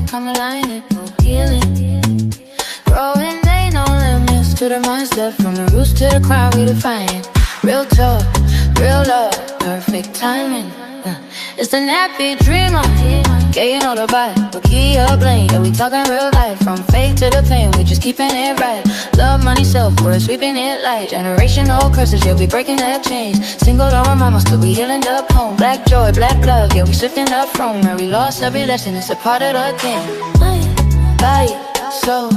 come aligned, for healing. Growing ain't no limits to the mindset. From the roots to the crowd, we define. Real talk, real love, perfect timing. It's the nappy dreamer. Yeah, you know the vibe, but key up lane. Yeah, we talking real life. From faith to the pain, we just keeping it right. Love, money, self-worth, sweeping it light. Generational curses, yeah, we breaking that chains. Single door mama, still we healing the home. Black joy, black love, yeah, we shifting up from where we lost every lesson, it's a part of the game. Body, soul,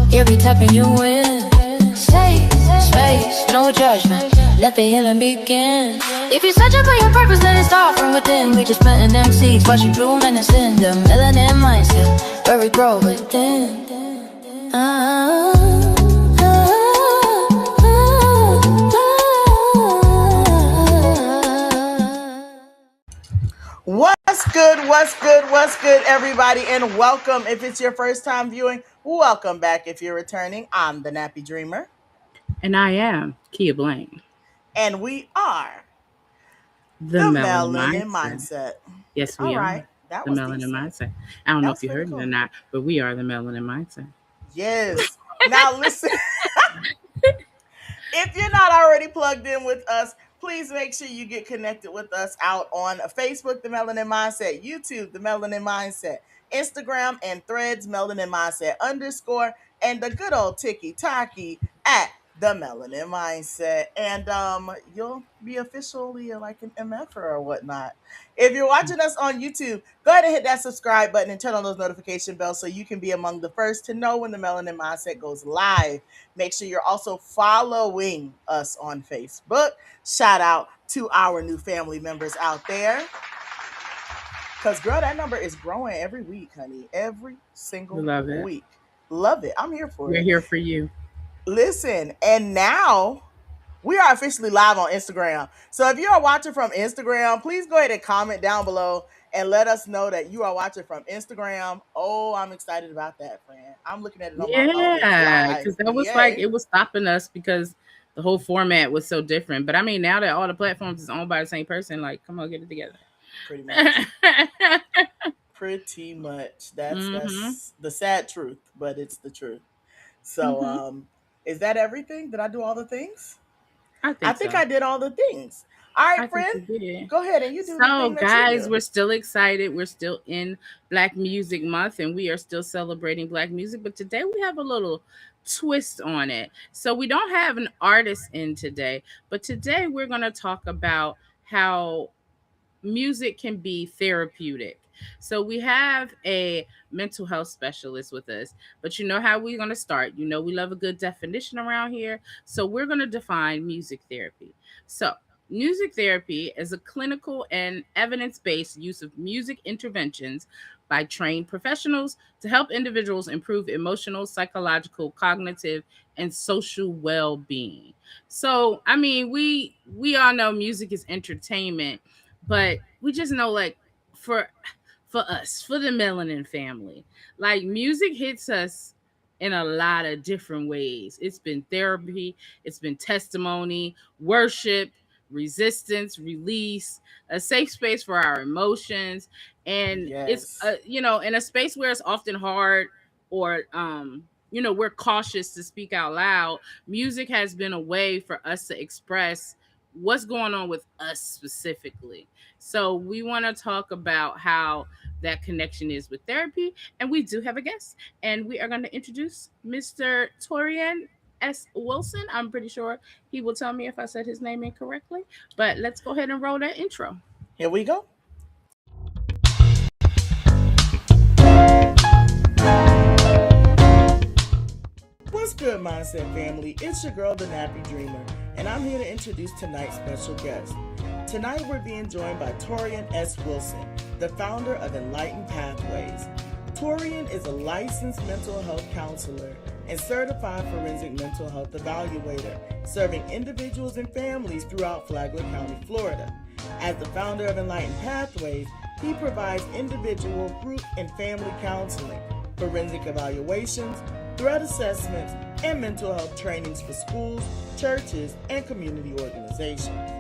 yeah, we tapping you in. Safe space, no judgment, let the healing begin. If you're searching for your purpose, let it start from within. We just planting them seeds, watch you bloom and ascend. The melanin mindset, where we grow within. What's good, everybody, and welcome. If it's your first time viewing, welcome back. If you're returning, I'm the Nappy Dreamer. And I am Kia Blaine. And we are the Melanin Mindset. Yes, we All are. Right. That the was Melanin decent. Mindset. I don't know if you heard cool. it or not, but we are the Melanin Mindset. Yes. Now listen. If you're not already plugged in with us, please make sure you get connected with us out on Facebook, The Melanin Mindset, YouTube, The Melanin Mindset, Instagram and Threads, Melanin Mindset _, and the good old TikTok at The Melanin Mindset. And you'll be officially like an MFer or whatnot. If you're watching us on YouTube, go ahead and hit that subscribe button and turn on those notification bells so you can be among the first to know when The Melanin Mindset goes live. Make sure you're also following us on Facebook. Shout out to our new family members out there. Because, girl, that number is growing every week, honey. Every single week. Love it. I'm here for it. We're here for you. Listen, and now we are officially live on Instagram. So if you are watching from Instagram, please go ahead and comment down below and let us know that you are watching from Instagram. Oh, I'm excited about that, friend. I'm looking at it on my phone. Yeah, because that was like, it was stopping us because the whole format was so different. But I mean, now that all the platforms is owned by the same person, like, come on, get it together. Pretty much. Pretty much. That's the sad truth, but it's the truth. So is that everything? Did I do all the things? I think I did all the things. All right, friend, go ahead and you do the thing that guys, you do. We're still excited. We're still in Black Music Month, and we are still celebrating Black music. But today we have a little twist on it. So we don't have an artist in today, but today we're going to talk about how music can be therapeutic. So we have a mental health specialist with us, but you know how we're going to start. You know, we love a good definition around here. So we're going to define music therapy. So music therapy is a clinical and evidence-based use of music interventions by trained professionals to help individuals improve emotional, psychological, cognitive, and social well-being. So, I mean, we all know music is entertainment, but we just know, like, for us, for the Melanin family, like, music hits us in a lot of different ways. It's been therapy, it's been testimony, worship, resistance, release, a safe space for our emotions. And it's in a space where it's often hard or we're cautious to speak out loud. Music has been a way for us to express what's going on with us specifically. So we want to talk about how that connection is with therapy, and we do have a guest, and we are going to introduce Mr. Taurean S. Wilson. I'm pretty sure he will tell me if I said his name incorrectly, but let's go ahead and roll that intro. Here we go. What's good, Mindset family? It's your girl, the Nappy Dreamer, and I'm here to introduce tonight's special guest. Tonight, we're being joined by Taurean S. Wilson, the founder of Enlightened Pathways. Taurean is a licensed mental health counselor and certified forensic mental health evaluator, serving individuals and families throughout Flagler County, Florida. As the founder of Enlightened Pathways, he provides individual, group, and family counseling, forensic evaluations, threat assessments, and mental health trainings for schools, churches, and community organizations.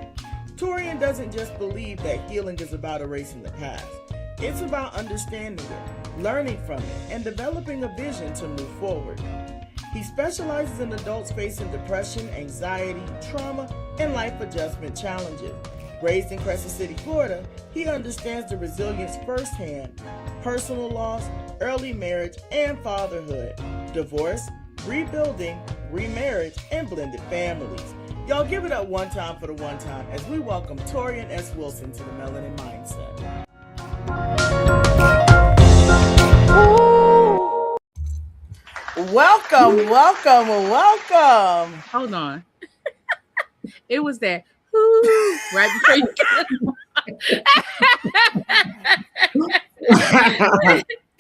Taurean doesn't just believe that healing is about erasing the past. It's about understanding it, learning from it, and developing a vision to move forward. He specializes in adults facing depression, anxiety, trauma, and life adjustment challenges. Raised in Crescent City, Florida, he understands the resilience firsthand: personal loss, early marriage, and fatherhood, divorce, rebuilding, remarriage, and blended families. Y'all give it up one time for the one time as we welcome Taurean S. Wilson to the Melanin Mindset. Welcome, welcome, welcome. Hold on. It was that whoo right before you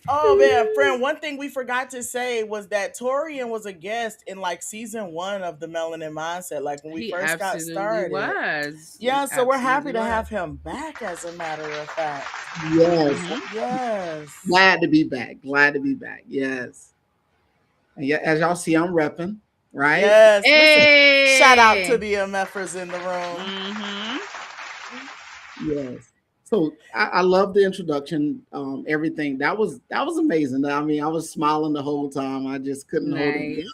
Oh man, friend, one thing we forgot to say was that Torian was a guest in like season one of the Melanin Mindset, like when we He first got absolutely started. was. He Yeah, so we're happy absolutely to was. have him back, as a matter of fact. Yes, Hmm. Yes. glad to be back. Glad to be back. Yes, and yeah, as y'all see, I'm repping, right? Yes. Listen, shout out to Hey. the MFers in the room. Hmm. Yes. So I love the introduction. Everything that was amazing. I mean, I was smiling the whole time. I just couldn't hold it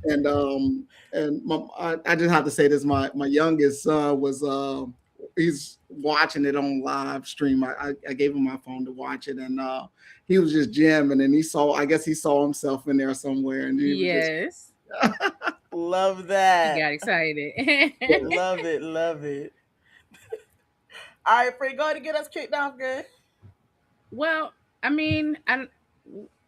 together. Nice. I just have to say this: my youngest son was he's watching it on live stream. I gave him my phone to watch it, and he was just jamming. And he saw, I guess he saw himself in there somewhere, and he was just Yes. Love He that. got excited. Love it. Love it. All right, Free, go ahead and get us kicked off, good. Well, I mean,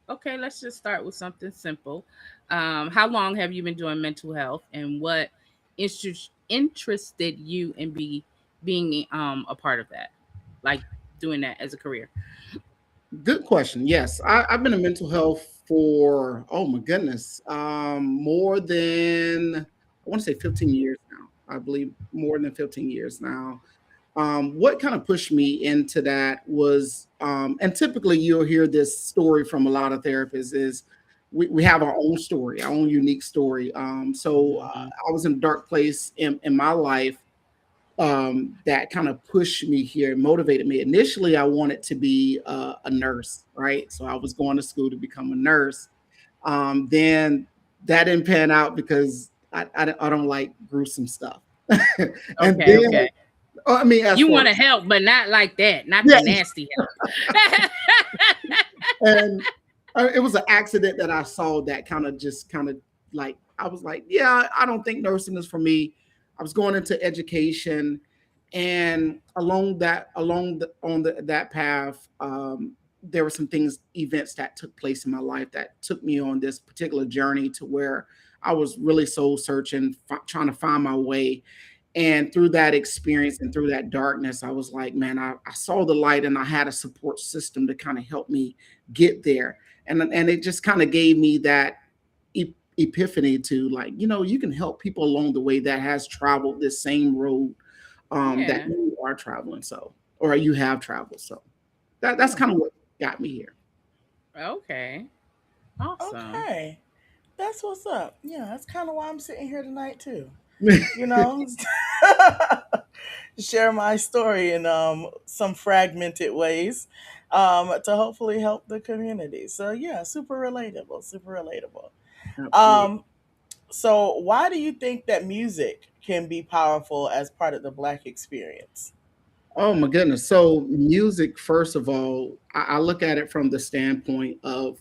okay, let's just start with something simple. How long have you been doing mental health, and what interested you in being a part of that, like doing that as a career? good question. Yes, I've been in mental health for, oh my goodness, more than, I want to say 15 years now. I believe more than 15 years now. What kind of pushed me into that was, and typically you'll hear this story from a lot of therapists, is we have our own story, our own unique story. Hmm. I was in a dark place in my life, that kind of pushed me here, motivated me. Initially, I wanted to be a nurse, right? So I was going to school to become a nurse. Then that didn't pan out because I don't like gruesome stuff. And Okay, then, okay. I mean, as You for, want to help, but not like that, not the yeah, nasty help. and it was an accident that I saw that kind of like, I was like, yeah, I don't think nursing is for me. I was going into education, and that path, there were some things, events that took place in my life that took me on this particular journey to where I was really soul searching, trying to find my way. And through that experience and through that darkness, I was like, man, I saw the light, and I had a support system to kind of help me get there. And it just kind of gave me that epiphany to, like, you can help people along the way that has traveled this same road, that Yeah. you are traveling. So, or you have traveled. So that's Hmm. kind of what got me here. Okay. Awesome. Okay. That's what's up. Yeah, that's kind of why I'm sitting here tonight, too. You know, share my story in some fragmented ways, to hopefully help the community. So yeah, super relatable, super relatable. Absolutely. Um, so why do you think that music can be powerful as part of the Black experience? Oh my goodness. So music, first of all, I look at it from the standpoint of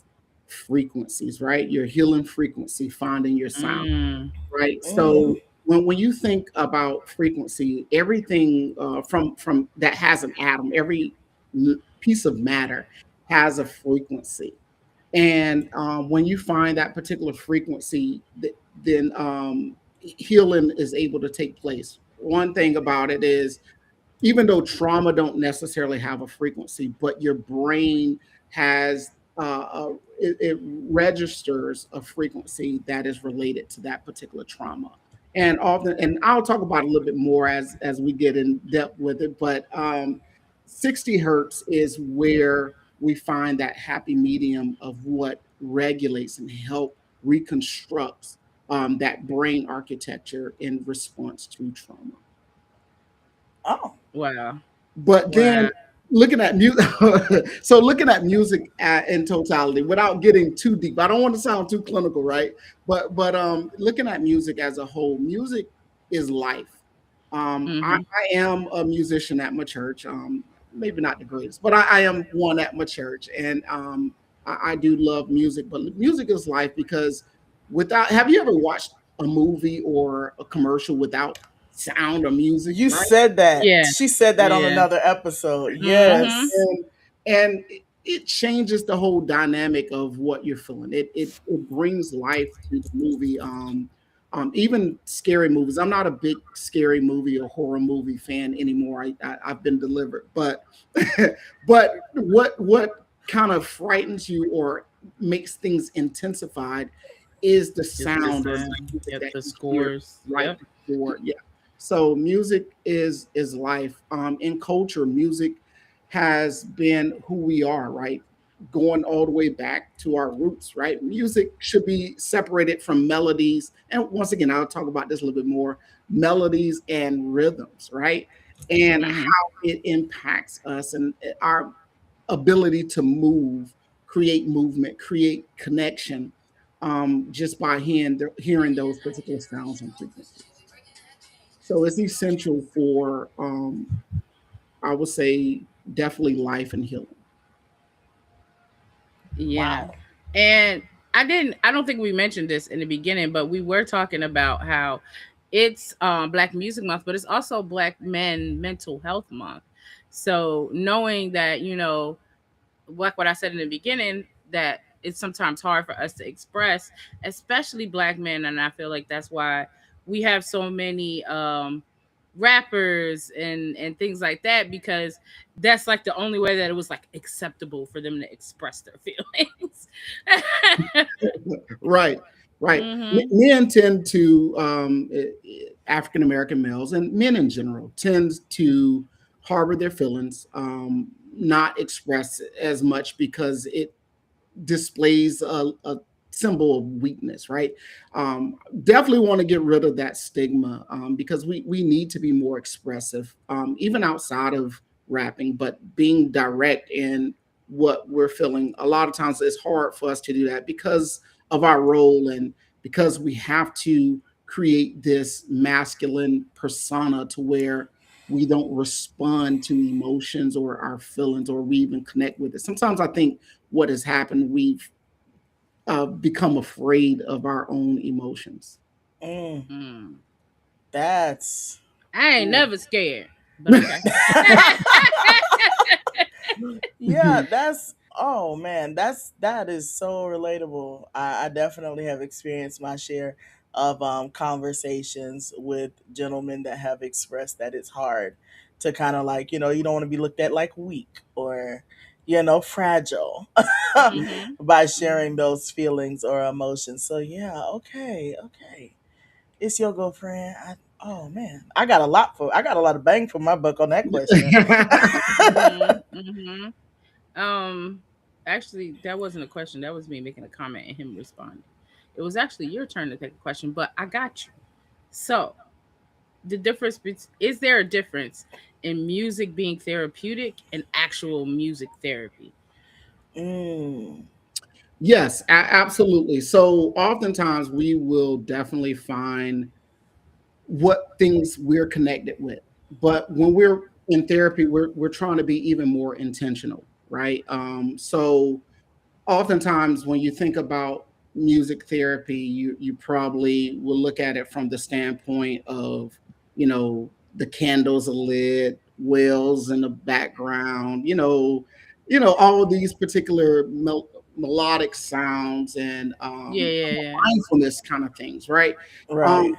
frequencies, right? Your healing frequency, finding your sound, Mm. right? Mm, So when you think about frequency, everything, from that has an atom, every piece of matter has a frequency. And when you find that particular frequency, then healing is able to take place. One thing about it is, even though trauma don't necessarily have a frequency, but your brain has, it registers a frequency that is related to that particular trauma. And often, and I'll talk about it a little bit more as we get in depth with it, but 60 hertz is where we find that happy medium of what regulates and help reconstructs, that brain architecture in response to trauma. oh, But then Wow. looking at music. So looking at music in totality, without getting too deep. I don't want to sound too clinical, right? But looking at music as a whole, music is life. Mm-hmm. I am a musician at my church. Maybe not the greatest, but I am one at my church, and I do love music. But music is life because without, have you ever watched a movie or a commercial without sound or music, You right? said that. Yeah. She said that on Yeah. another episode. Mm-hmm. Yes. And it changes the whole dynamic of what you're feeling. It brings life to the movie. Even scary movies. I'm not a big scary movie or horror movie fan anymore. I've been delivered, but but what kind of frightens you or makes things intensified is the It's the sound or the sound. music Yep. that The you hear scores. right Yep. before. Yeah. So music is life. In culture, music has been who we are, right? Going all the way back to our roots, right? Music should be separated from melodies. And once again, I'll talk about this a little bit more, melodies and rhythms, right? And Mm-hmm. how it impacts us and our ability to move, create movement, create connection, just by hearing those particular sounds and frequencies. So it's essential for, I would say, definitely life and healing. Yeah. Wow. And I don't think we mentioned this in the beginning, but we were talking about how it's Black Music Month, but it's also Black Men Mental Health Month. So knowing that, like what I said in the beginning, that it's sometimes hard for us to express, especially Black men, and I feel like that's why we have so many rappers and things like that, because that's like the only way that it was like acceptable for them to express their feelings. Right, right. Mhm. Men tend to, African American males and men in general, tend to harbor their feelings, not express as much because it displays a symbol of weakness, right? Definitely want to get rid of that stigma, because we need to be more expressive, even outside of rapping, but being direct in what we're feeling. A lot of times it's hard for us to do that because of our role and because we have to create this masculine persona to where we don't respond to emotions or our feelings or we even connect with it. Sometimes I think what has happened, we've become afraid of our own emotions. Mm, Mm. that's. I ain't Ooh. never scared, but okay. Yeah, that's, oh man, that is so relatable. I definitely have experienced my share of conversations with gentlemen that have expressed that it's hard to kind of like, you don't want to be looked at like weak or, fragile Mhm. by sharing Mhm. those feelings or emotions. So yeah, okay, okay. It's your girlfriend. Oh man, I got a lot of bang for my buck on that question. Mhm. Mhm. Um, Actually, that wasn't a question. That was me making a comment and him responding. It was actually your turn to take a question, but I got you. So, is there a difference in music being therapeutic and actual music therapy? Mm. Yes, absolutely. So oftentimes we will definitely find what things we're connected with. But when we're in therapy, we're trying to be even more intentional, right? So oftentimes when you think about music therapy, you probably will look at it from the standpoint of, the candles are lit, whales in the background, all of these particular melodic sounds and Yeah, yeah, yeah. mindfulness kind of things, right? Right. Um,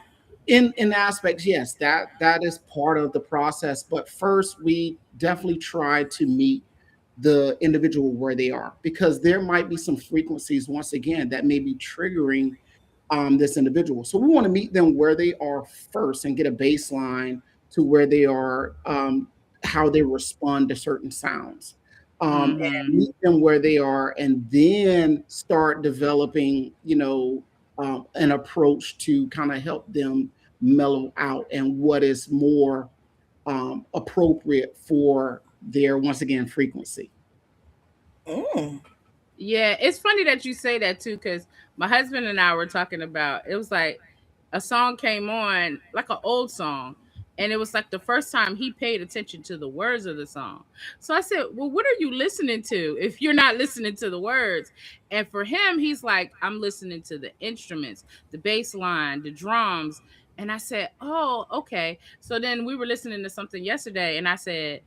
in aspects, yes, that is part of the process. But first, we definitely try to meet the individual where they are because there might be some frequencies once again that may be triggering this individual. So we want to meet them where they are first and get a baseline to where they are, how they respond to certain sounds, and Mhm. meet them where they are, and then start developing, an approach to kind of help them mellow out and what is more appropriate for their, once again, frequency. Mm. Yeah, it's funny that you say that too, because my husband and I were talking about it was like a song came on, like an old song, and it was like the first time he paid attention to the words of the song. So I said, well, what are you listening to if you're not listening to the words? And for him, he's like, I'm listening to the instruments, the bass line, the drums. And I said, oh, okay. So then we were listening to something yesterday, and I said,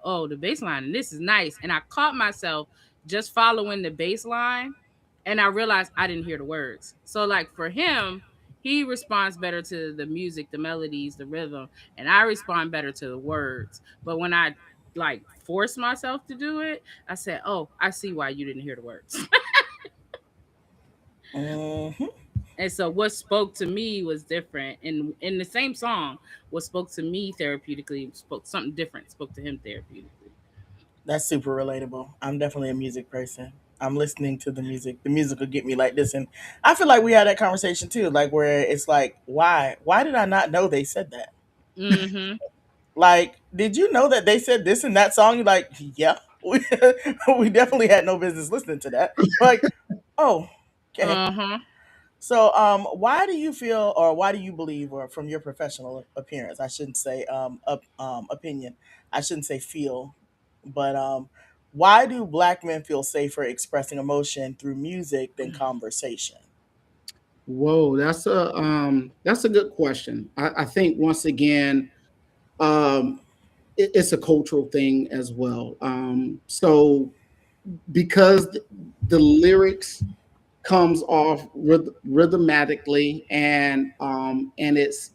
oh, the bass line, and this is nice. And I caught myself just following the bass line, and I realized I didn't hear the words. So like for him, he responds better to the music, the melodies, the rhythm, and I respond better to the words. But when I like force myself to do it, I said, "Oh, I see why you didn't hear the words." Hmm. And so what spoke to me was different. And in the same song, what spoke to me therapeutically spoke something different, spoke to him therapeutically. That's super relatable. I'm definitely a music person. I'm listening to the music. The music will get me like this, and I feel like we had that conversation too, like where it's like, why did I not know they said that? Mhm. Like, did you know that they said this in that song? You're like, yeah, we definitely had no business listening to that. Like, oh, okay. Uh-huh. So, why do you feel, or why do you believe, or from your professional appearance, I shouldn't say opinion, I shouldn't say feel, but why do Black men feel safer expressing emotion through music than conversation? Whoa, that's a good question. I think once again, um, it's a cultural thing as well. So because the lyrics comes off rhythmatically, and it's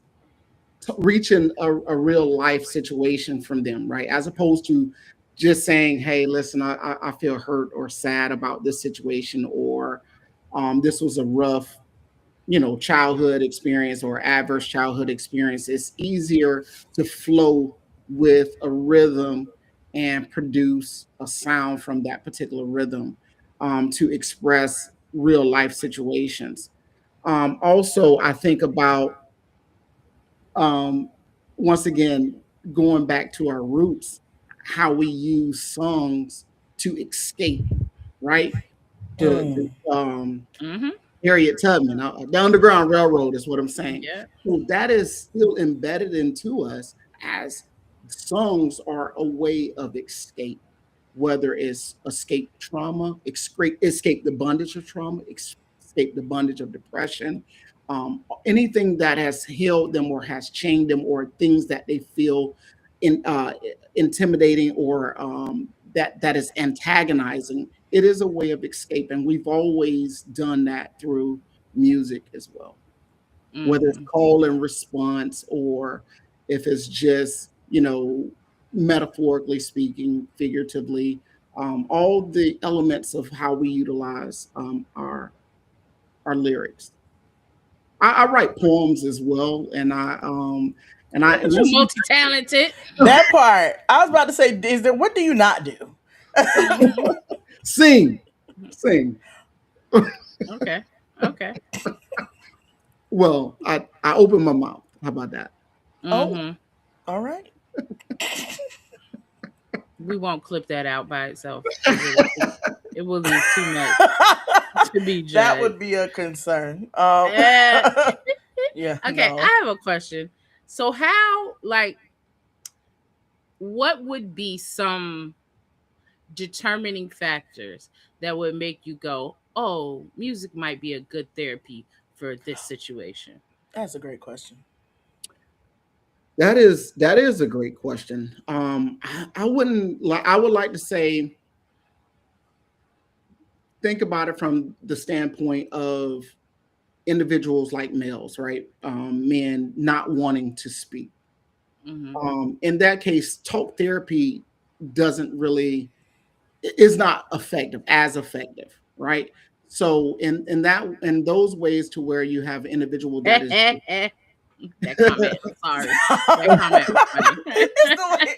reaching a real life situation from them, right? As opposed to just saying, "Hey, listen, I feel hurt or sad about this situation," or "This was a rough, childhood experience or adverse childhood experience." It's easier to flow with a rhythm and produce a sound from that particular rhythm, to express real life situations. Also, I think about, um, once again, going back to our roots, how we use songs to escape, right? To Mm, Mhm. Harriet Tubman, the Underground Railroad is what I'm saying. Yeah. So that is still embedded into us, as songs are a way of escape, whether it's escape trauma, escape the bondage of trauma, escape the bondage of depression, anything that has healed them or has chained them, or things that they feel intimidating, or that is antagonizing. It is a way of escape, and we've always done that through music as well, whether it's Mhm. call and response, or if it's just, metaphorically speaking, figuratively, all the elements of how we utilize our lyrics. I write poems as well, and I Look at you, listen. multi-talented. that part, I was about to say, is there, what do you not do? Mhm. Sing, sing. Okay. Okay. Well, I open my mouth. How about that? Oh, Mhm. all right. We won't clip that out by itself because it will leave too much to be That judged. would be a concern. Eh, Yeah, okay, no. I have a question. So how like what would be some determining factors that would make you go, "Oh, music might be a good therapy for this situation?" That's a great question. That is a great question. I wouldn't like. I would like to say, think about it from the standpoint of individuals like males, right? Men not wanting to speak. Mhm. In that case, talk therapy doesn't really is not effective, right? So in those ways, to where you have an individual that is That comment. Sorry. That comment was funny. It's the way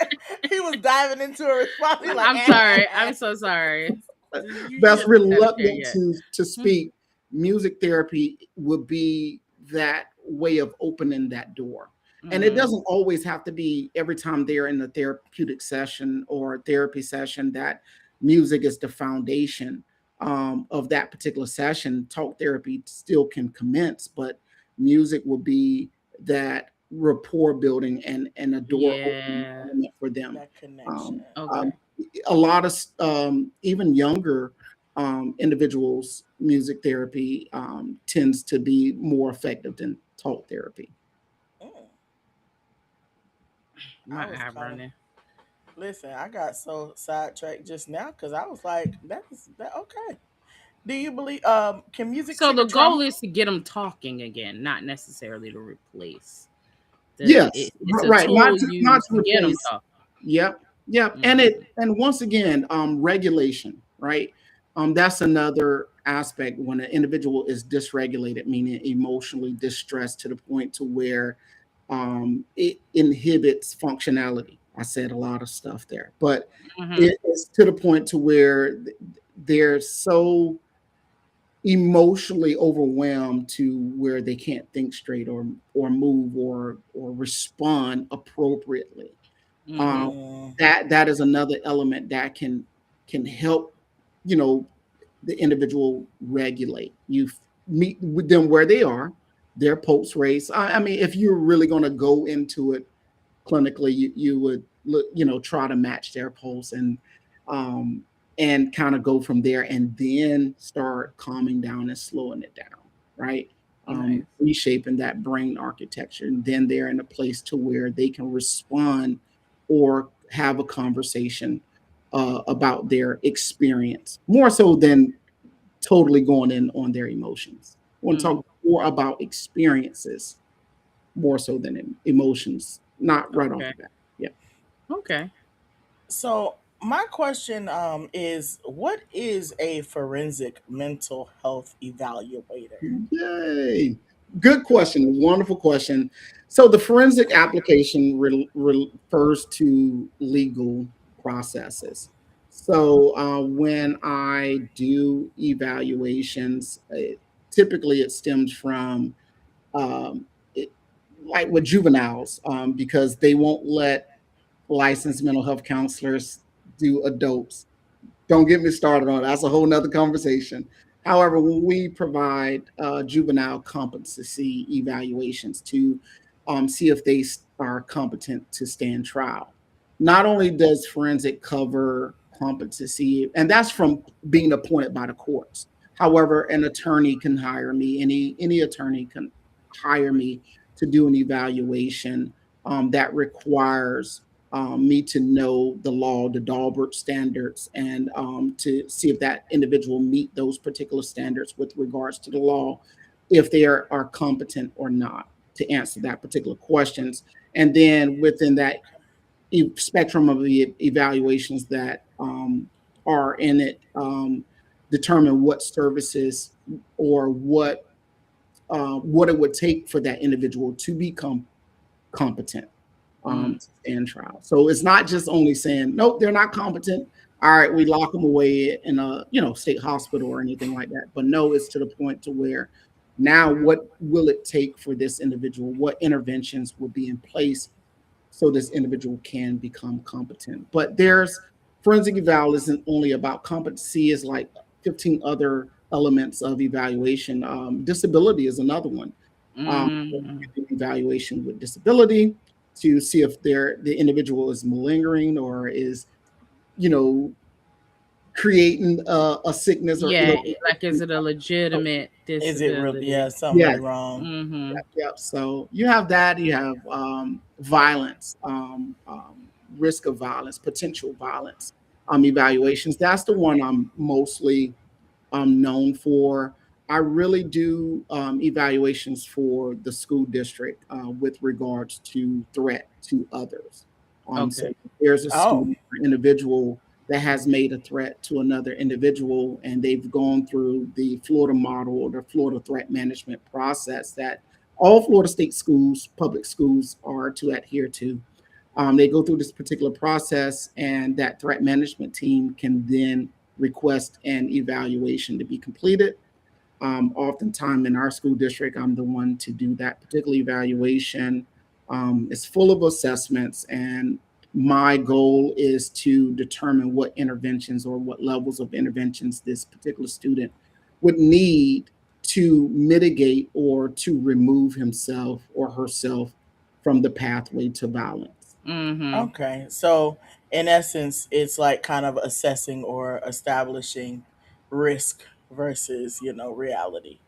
he was diving into a response. He's like, I'm sorry. I'm so sorry. You that's just gotta share reluctant yet. to speak, music therapy would be that way of opening that door. And it Mm-hmm. doesn't always have to be every time they're in the therapeutic session or therapy session that music is the foundation of that particular session. Talk therapy still can commence, but music will be that rapport building and a door opening Yeah. element for them. That connection. Um, um, Okay. a lot of even younger individuals, music therapy tends to be more effective than talk therapy. Mm, I My was eye kind of running. listen. I got so sidetracked just now because I was like, "That is that okay?" Do you believe? Can music So trigger the trauma? goal is to get them talking again, not necessarily to replace Yes, it's a right. Not tool to not used to to get them replace. talking. Yep, yep. Mm-hmm. And once again, regulation, right? That's another aspect when an individual is dysregulated, meaning emotionally distressed to the point to where it inhibits functionality. I said a lot of stuff there, but Mm-hmm. it is to the point to where they're so emotionally overwhelmed to where they can't think straight or move or respond appropriately. um, Mm-hmm. Mm, that is another element that can help, you know, the individual regulate. You meet with them where they are, their pulse race. I mean, if you're really going to go into it clinically, you would look, you know, try to match their pulse um, and kind of go from there, and then start calming down and slowing it down, right? Nice. Reshaping that brain architecture, and then they're in a place to where they can respond or have a conversation about their experience more so than totally going in on their emotions. I want to Mm. talk more about experiences more so than emotions, not right off Okay. the bat. Yeah. Okay. so my question is, what is a forensic mental health evaluator? Yay. Good question. Wonderful question. So the forensic application refers to legal processes. So when I do evaluations, typically it stems from um, it, like with juveniles, because they won't let licensed mental health counselors do adults. Don't get me started on it. That's a whole nother conversation. However, when we provide juvenile competency evaluations to see if they are competent to stand trial, not only does forensic cover competency, and that's from being appointed by the courts. However, an attorney can hire me. Any attorney can hire me to do an evaluation that requires me to know the law, the Dahlberg standards, and to see if that individual meet those particular standards with regards to the law, if they are competent or not to answer that particular questions. And then within that spectrum of the evaluations that are in it, determine what services or what it would take for that individual to become competent Mm. to stand trial. So it's not just only saying, nope, they're not competent. All right, we lock them away in a state hospital or anything like that. But no, it's to the point to where now what will it take for this individual? What interventions will be in place so this individual can become competent? But there's forensic eval isn't only about competency, is like 15 other elements of evaluation. Disability is another one. Mm. Evaluation with disability to see if the individual is malingering or is, you know, creating a sickness or Yeah. ill. Like, is it a legitimate Is it real? Yeah, disability? something Yes. really wrong. Mm-hmm. Yeah. So you have that. You have violence, risk of violence, potential violence evaluations. That's the one I'm mostly known for. I really do evaluations for the school district with regards to threat to others. So Okay. if there's a Oh, student or individual that has made a threat to another individual, and they've gone through the Florida model or the Florida threat management process that all Florida state schools, public schools, are to adhere to. They go through this particular process, and that threat management team can then request an evaluation to be completed. Oftentimes in our school district, I'm the one to do that particular evaluation. It's full of assessments, and my goal is to determine what interventions or what levels of interventions this particular student would need to mitigate or to remove himself or herself from the pathway to violence. Mm-hmm. Okay. So, in essence, it's like kind of assessing or establishing risk versus, reality.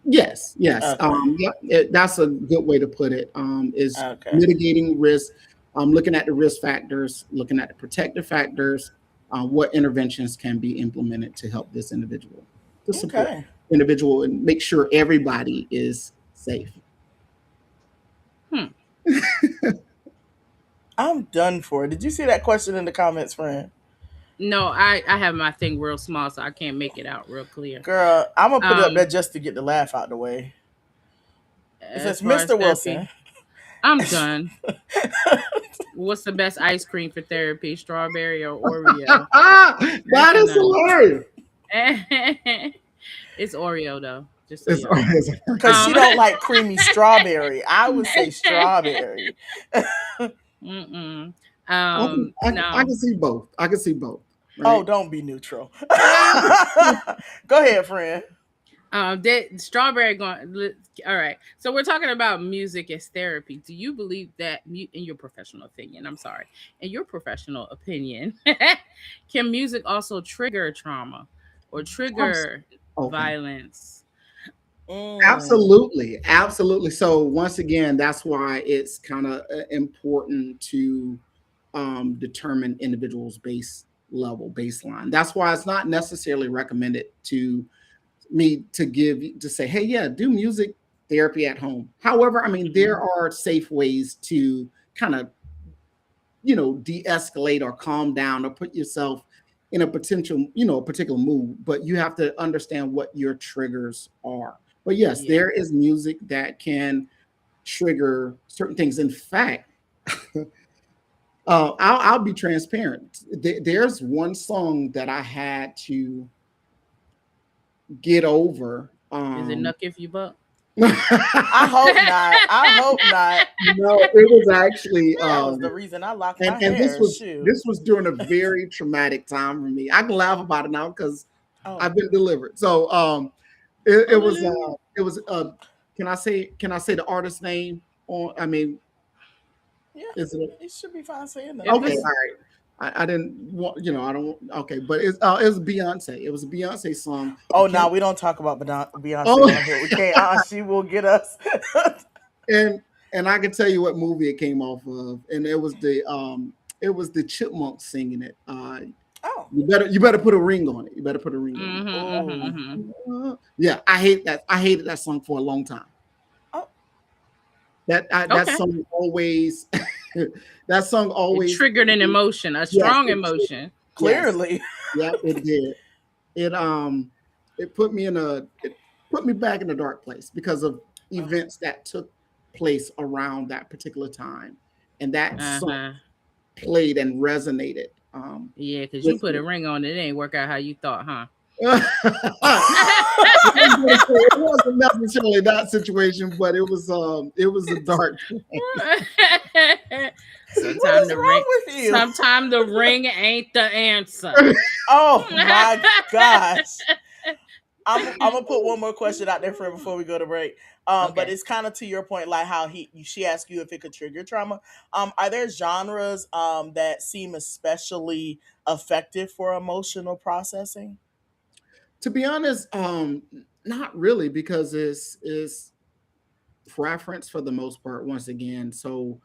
Yes, yes. Okay. Yeah, that's a good way to put it. Is Okay. mitigating risk, looking at the risk factors, looking at the protective factors, what interventions can be implemented to help this individual, to support Okay. individual and make sure everybody is safe. Hmm. I'm done for. Did you see that question in the comments, friend? No, I have my thing real small, so I can't make it out real clear. Girl, I'm gonna put it up there Um, just to get the laugh out the way. It as says, far as Mr. Wilson. therapy, I'm done. What's the best ice cream for therapy? Strawberry or Oreo? That's That a is no. hilarious. It's Oreo though, just so It's, y'all know. Cause she Um, don't like creamy strawberry. I would say strawberry. mm-mm. I No. can see both. I can see both. Oh, Right. don't be neutral. Go ahead, friend. That strawberry going. All right. So we're talking about music as therapy. Do you believe that, in your professional opinion? I'm sorry, in your professional opinion, can music also trigger trauma or Abs- trigger Okay. violence? Mm, Absolutely, absolutely. So once again, that's why it's kind of important to determine individuals' base level baseline. That's why it's not necessarily recommended to me to say, hey, yeah, do music therapy at home. However, I mean, there Mhm. are safe ways to kind of de-escalate or calm down or put yourself in a potential a particular mood, but you have to understand what your triggers are. But yes, Yeah. there is music that can trigger certain things. In fact, I'll be transparent. There's one song that I had to get over. Is it Nuck If You Buck? I hope not. I hope not. No, it was actually That was the reason I locked my and this hair. was Shoot. this was during a very traumatic time for me. I can laugh about it now because Oh, I've been delivered. So it was Hallelujah. can I say the artist name on I mean yeah. is it It should be fine saying that. If okay, all it's right. I didn't want I don't okay, but it was Beyonce. It was a Beyonce song. Oh, It no, came we don't talk about Beyonce oh on here. We can't. She will get us. and I can tell you what movie it came off of, and it was the Chipmunks singing it. Oh. You better put a ring on it. You better put a ring on it. mm-hmm, mm-hmm, Oh. mm-hmm. Yeah, I hate that. I hated that song for a long time. Oh. That Okay. song always that song It always triggered an emotion, a yes, strong emotion. yes, Clearly. yep, it did. It put me back in a dark place because of Oh. events that took place around that particular time, and that song Uh-huh. played and resonated Yeah, because you with put me. a ring on it. It ain't work out how you thought, huh? It wasn't necessarily that situation, but it was a dark. What Sometimes is the wrong ring with you? sometimes the ring ain't the answer. Oh my gosh. I'm gonna put one more question out there for before we go to break. But Okay. it's kind of to your point, like how she asked you if it could trigger trauma. Are there genres that seem especially effective for emotional processing? To be honest, not really because it's preference for the most part. Once again, so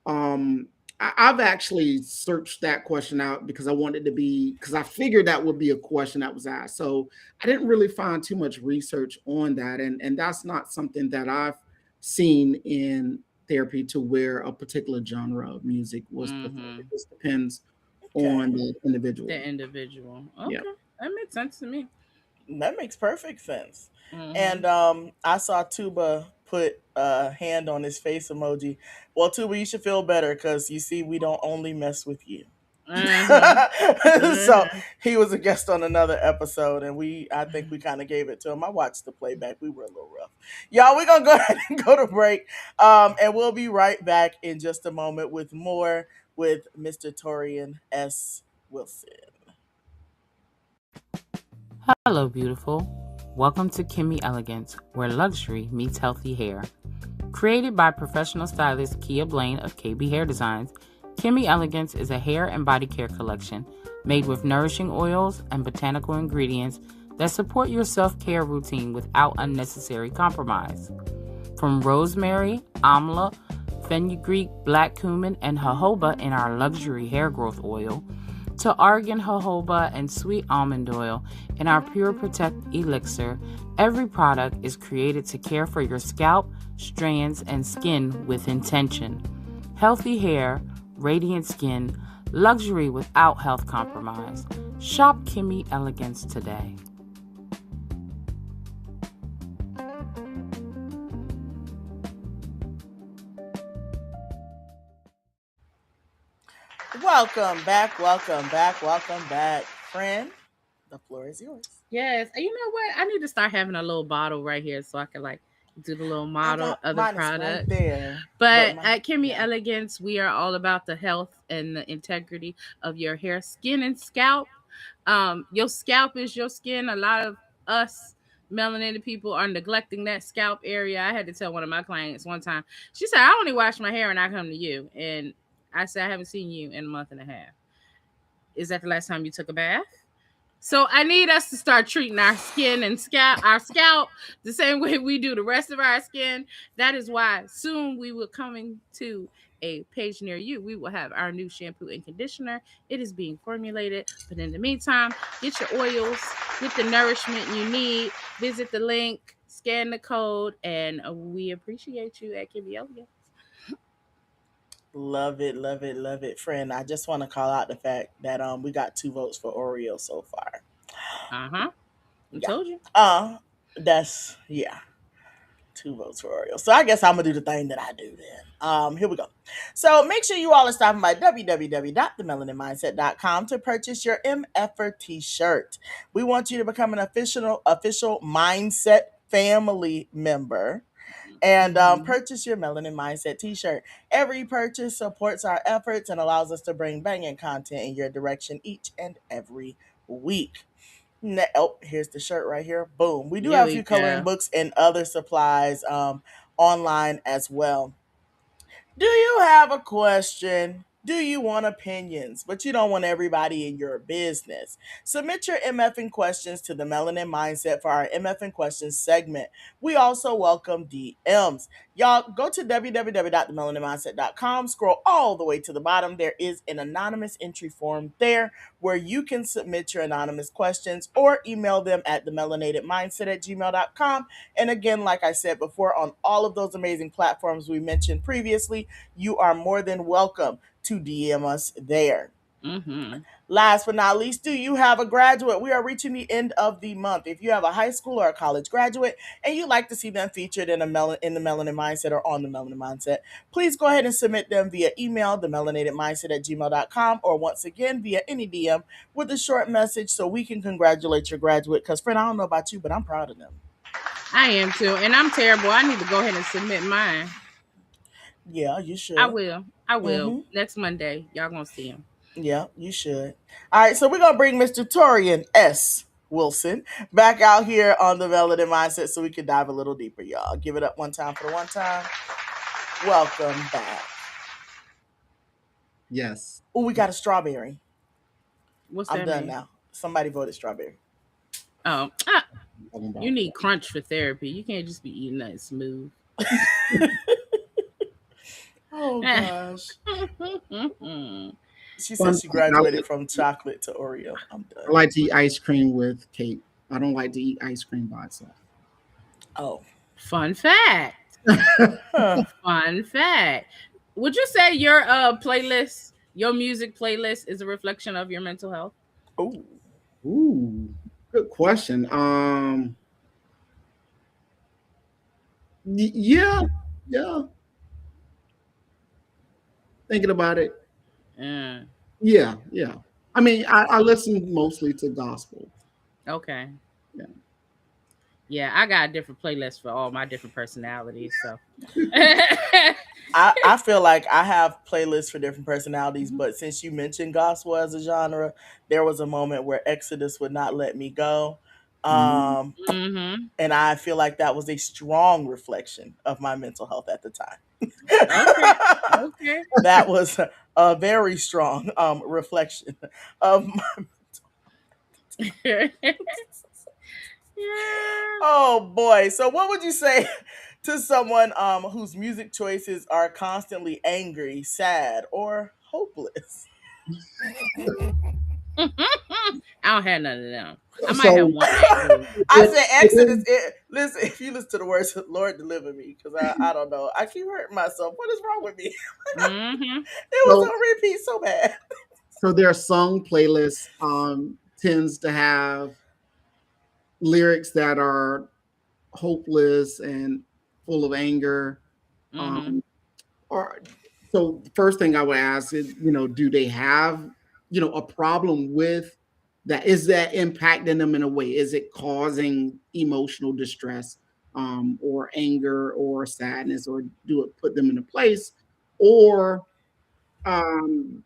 um, I've actually searched that question out because I wanted to be because I figured that would be a question that was asked. So I didn't really find too much research on that, and that's not something that I've seen in therapy to where a particular genre of music was preferred. It Mm-hmm. just depends on Okay, the individual. The individual. Yeah. Okay. That makes sense to me. that makes perfect sense. Mm-hmm. And I saw Tuba put a hand on his face emoji. Well, Tuba, you should feel better because you see, we don't only mess with you. Mm-hmm. So Mm-hmm. he was a guest on another episode, and I think we kind of gave it to him. I watched the playback. We were a little rough. Y'all, we're gonna go ahead and go to break. And we'll be right back in just a moment with more with Mr. Torian S. Wilson. Hello, beautiful. Welcome to Kimmy Elegance, where luxury meets healthy hair. Created by professional stylist Kia Blaine of KB Hair Designs, Kimmy Elegance is a hair and body care collection made with nourishing oils and botanical ingredients that support your self-care routine without unnecessary compromise. From rosemary, amla, fenugreek, black cumin, and jojoba in our luxury hair growth oil, to argan jojoba and sweet almond oil in our Pure Protect elixir, every product is created to care for your scalp, strands, and skin with intention. Healthy hair, radiant skin, luxury without health compromise. Shop Kimmy Elegance today. Welcome back, welcome back, welcome back, friend. The floor is yours. Yes, and you know what? I need to start having a little bottle right here so I can like do the little I model got of the mine is right product. there, but But my at Kimmy yeah. Elegance, we are all about the health and the integrity of your hair, skin, and scalp. Your scalp is your skin. A lot of us melanated people are neglecting that scalp area. I had to tell one of my clients one time. She said, "I only wash my hair when I come to you," and I said, "I haven't seen you in a month and a half. Is that the last time you took a bath?" So I need us to start treating our skin and scalp the same way we do the rest of our skin. That is why soon we will coming to a page near you. We will have our new shampoo and conditioner. It is being formulated, but in the meantime, get your oils, get the nourishment you need. Visit the link, scan the code, and we appreciate you at Kimmy Elliott. Love it, love it, love it, friend. I just want to call out the fact that we got 2 votes for Oreo so far. Uh huh. I Yeah. told you. That's yeah. 2 votes for Oreo. So I guess I'm gonna do the thing that I do then. Here we go. So make sure you all are stopping by www.themelaninmindset.com to purchase your MFer t-shirt. We want you to become an official mindset family member and Mm-hmm. purchase your Melanin Mindset t-shirt. Every purchase supports our efforts and allows us to bring banging content in your direction each and every week. Oh, here's the shirt right here. Boom. We do There have a we few coloring go. books and other supplies online as well. Do you have a question? Do you want opinions, but you don't want everybody in your business? Submit your MFing questions to the Melanin Mindset for our MFing questions segment. We also welcome DMs. Y'all go to www.themelaninmindset.com, scroll all the way to the bottom. There is an anonymous entry form there where you can submit your anonymous questions or email them at themelanatedmindset@gmail.com. And again, like I said before, on all of those amazing platforms we mentioned previously, you are more than welcome to DM us there. Mm-hmm. Last but not least, do you have a graduate? We are reaching the end of the month. If you have a high school or a college graduate and you'd like to see them featured in the Melanin Mindset or on the Melanin Mindset, please go ahead and submit them via email, themelanatedmindset@gmail.com, or once again via any DM with a short message so we can congratulate your graduate. Because, friend, I don't know about you, but I'm proud of them. I am too, and I'm terrible. I need to go ahead and submit mine. Yeah, you I should. will. I will. Mm-hmm. Next Monday, y'all gonna see him. Yeah, you should. All right, so we're gonna bring Mr. Torian S. Wilson back out here on the Melanin Mindset so we can dive a little deeper, y'all. Give it up one time for the one time. Welcome back. Yes. Oh, we got a strawberry. What's I'm that done mean? now. Somebody voted strawberry. Oh, Talking you about need crunch for therapy. You can't just be eating that smooth. Oh gosh. Mm-hmm. She said fun she fact, I graduated like, from chocolate to Oreo. I'm I done. like to eat ice cream with cake. I don't like to eat ice cream by itself. Oh. Fun fact. Huh. Fun fact. Would you say your playlist, your music playlist, is a reflection of your mental health? Oh. Ooh, good question. Yeah, yeah. Thinking about it. Yeah. Yeah, yeah. I mean, I listen mostly to gospel. Okay. Yeah. Yeah, I got a different playlist for all my different personalities. So. I feel like I have playlists for different personalities, but since you mentioned gospel as a genre, there was a moment where Exodus would not let me go. Mhm. Um, Mm-hmm. and I feel like that was a strong reflection of my mental health at the time. Okay. Okay. That was a very strong reflection of my. Yeah. Oh boy. So what would you say to someone whose music choices are constantly angry, sad, or hopeless? I don't have none of them. I might have So one angry one. I it, said it Exodus. is Listen, if you listen to the words, Lord deliver me, because I don't know. I keep hurting myself. What is wrong with me? Mm-hmm. It was so on repeat so bad. so their song playlist tends to have lyrics that are hopeless and full of anger. Mm-hmm. Um, or so the first thing I would ask is, do they have, a problem with that? Is that impacting them in a way? Is it causing emotional distress, or anger or sadness, or do it put them in a place? Or um,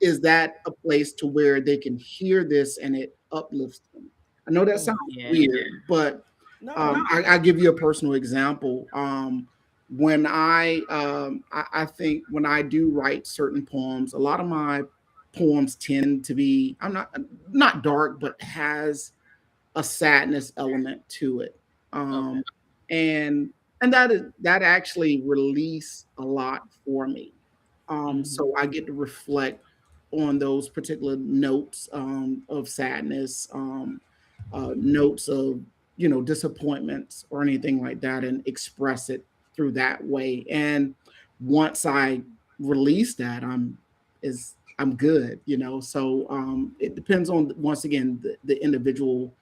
is that a place to where they can hear this and it uplifts them? I know that sounds Mm. Yeah. weird, but No. I give you a personal example. When I think when I do write certain poems, a lot of my poems tend to be, I'm not dark, but has a sadness element to it. Okay. And that actually release a lot for me. Mm-hmm. So I get to reflect on those particular notes, of sadness, notes of, disappointments or anything like that, and express it through that way. And once I release that, I'm good, So it depends on, once again, the individual,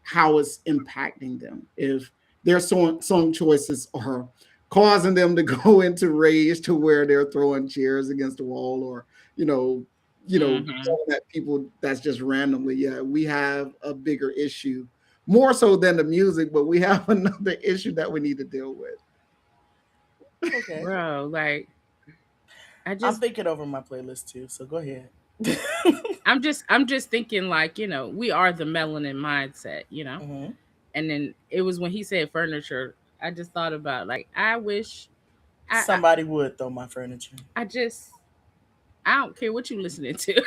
how it's impacting them. If their song choices are causing them to go into rage to where they're throwing chairs against the wall, or you know, Mm-hmm. yelling at people, that's just randomly. Yeah, we have a bigger issue, more so than the music, but we have another issue that we need to deal with. Okay. Bro, like I I'm just thinking over my playlist too, so go ahead. I'm just thinking like, we are the melanin mindset. Hmm. And then it was when he said furniture, I just thought about like I wish I Somebody would throw my furniture. I just I don't care what you listening to.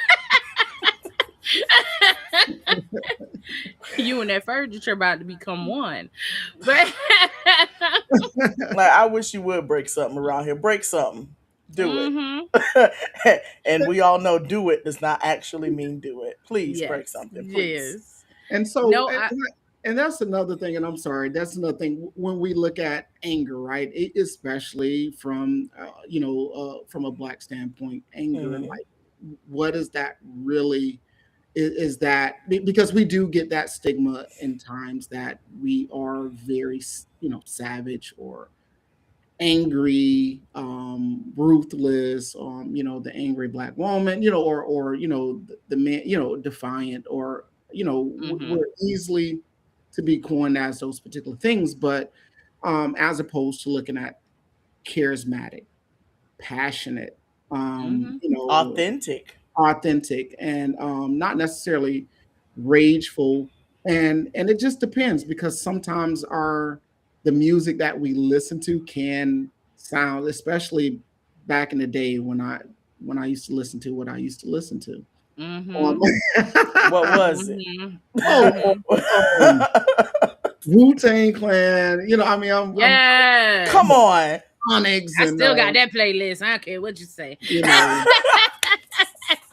You and that furniture about to become one. But Like I wish you would break something around here. Break something. Do mhm. it. And we all know do it does not actually mean do it. Please break Yes. something, please. Yes. And so, No, I and that's another thing. And I'm sorry, that's another thing when we look at anger, right? Especially from, from a black standpoint, anger, Hmm. like, what is that really? Is that because we do get that stigma in times that we are very, savage or angry, ruthless, the angry black woman, or the man, defiant, or mhm. we're easily to be coined as those particular things, but as opposed to looking at charismatic, passionate, Mhm. Authentic. authentic, and not necessarily rageful. And it just depends, because sometimes our the music that we listen to can sound, especially back in the day when I used to listen to what I used to listen to. Um, Mhm. What was it? Mhm. oh, Mhm. Wu-Tang Clan, I mean, I'm Come Yes. on. Onyx, I and still got that playlist. I don't care what you say. you know,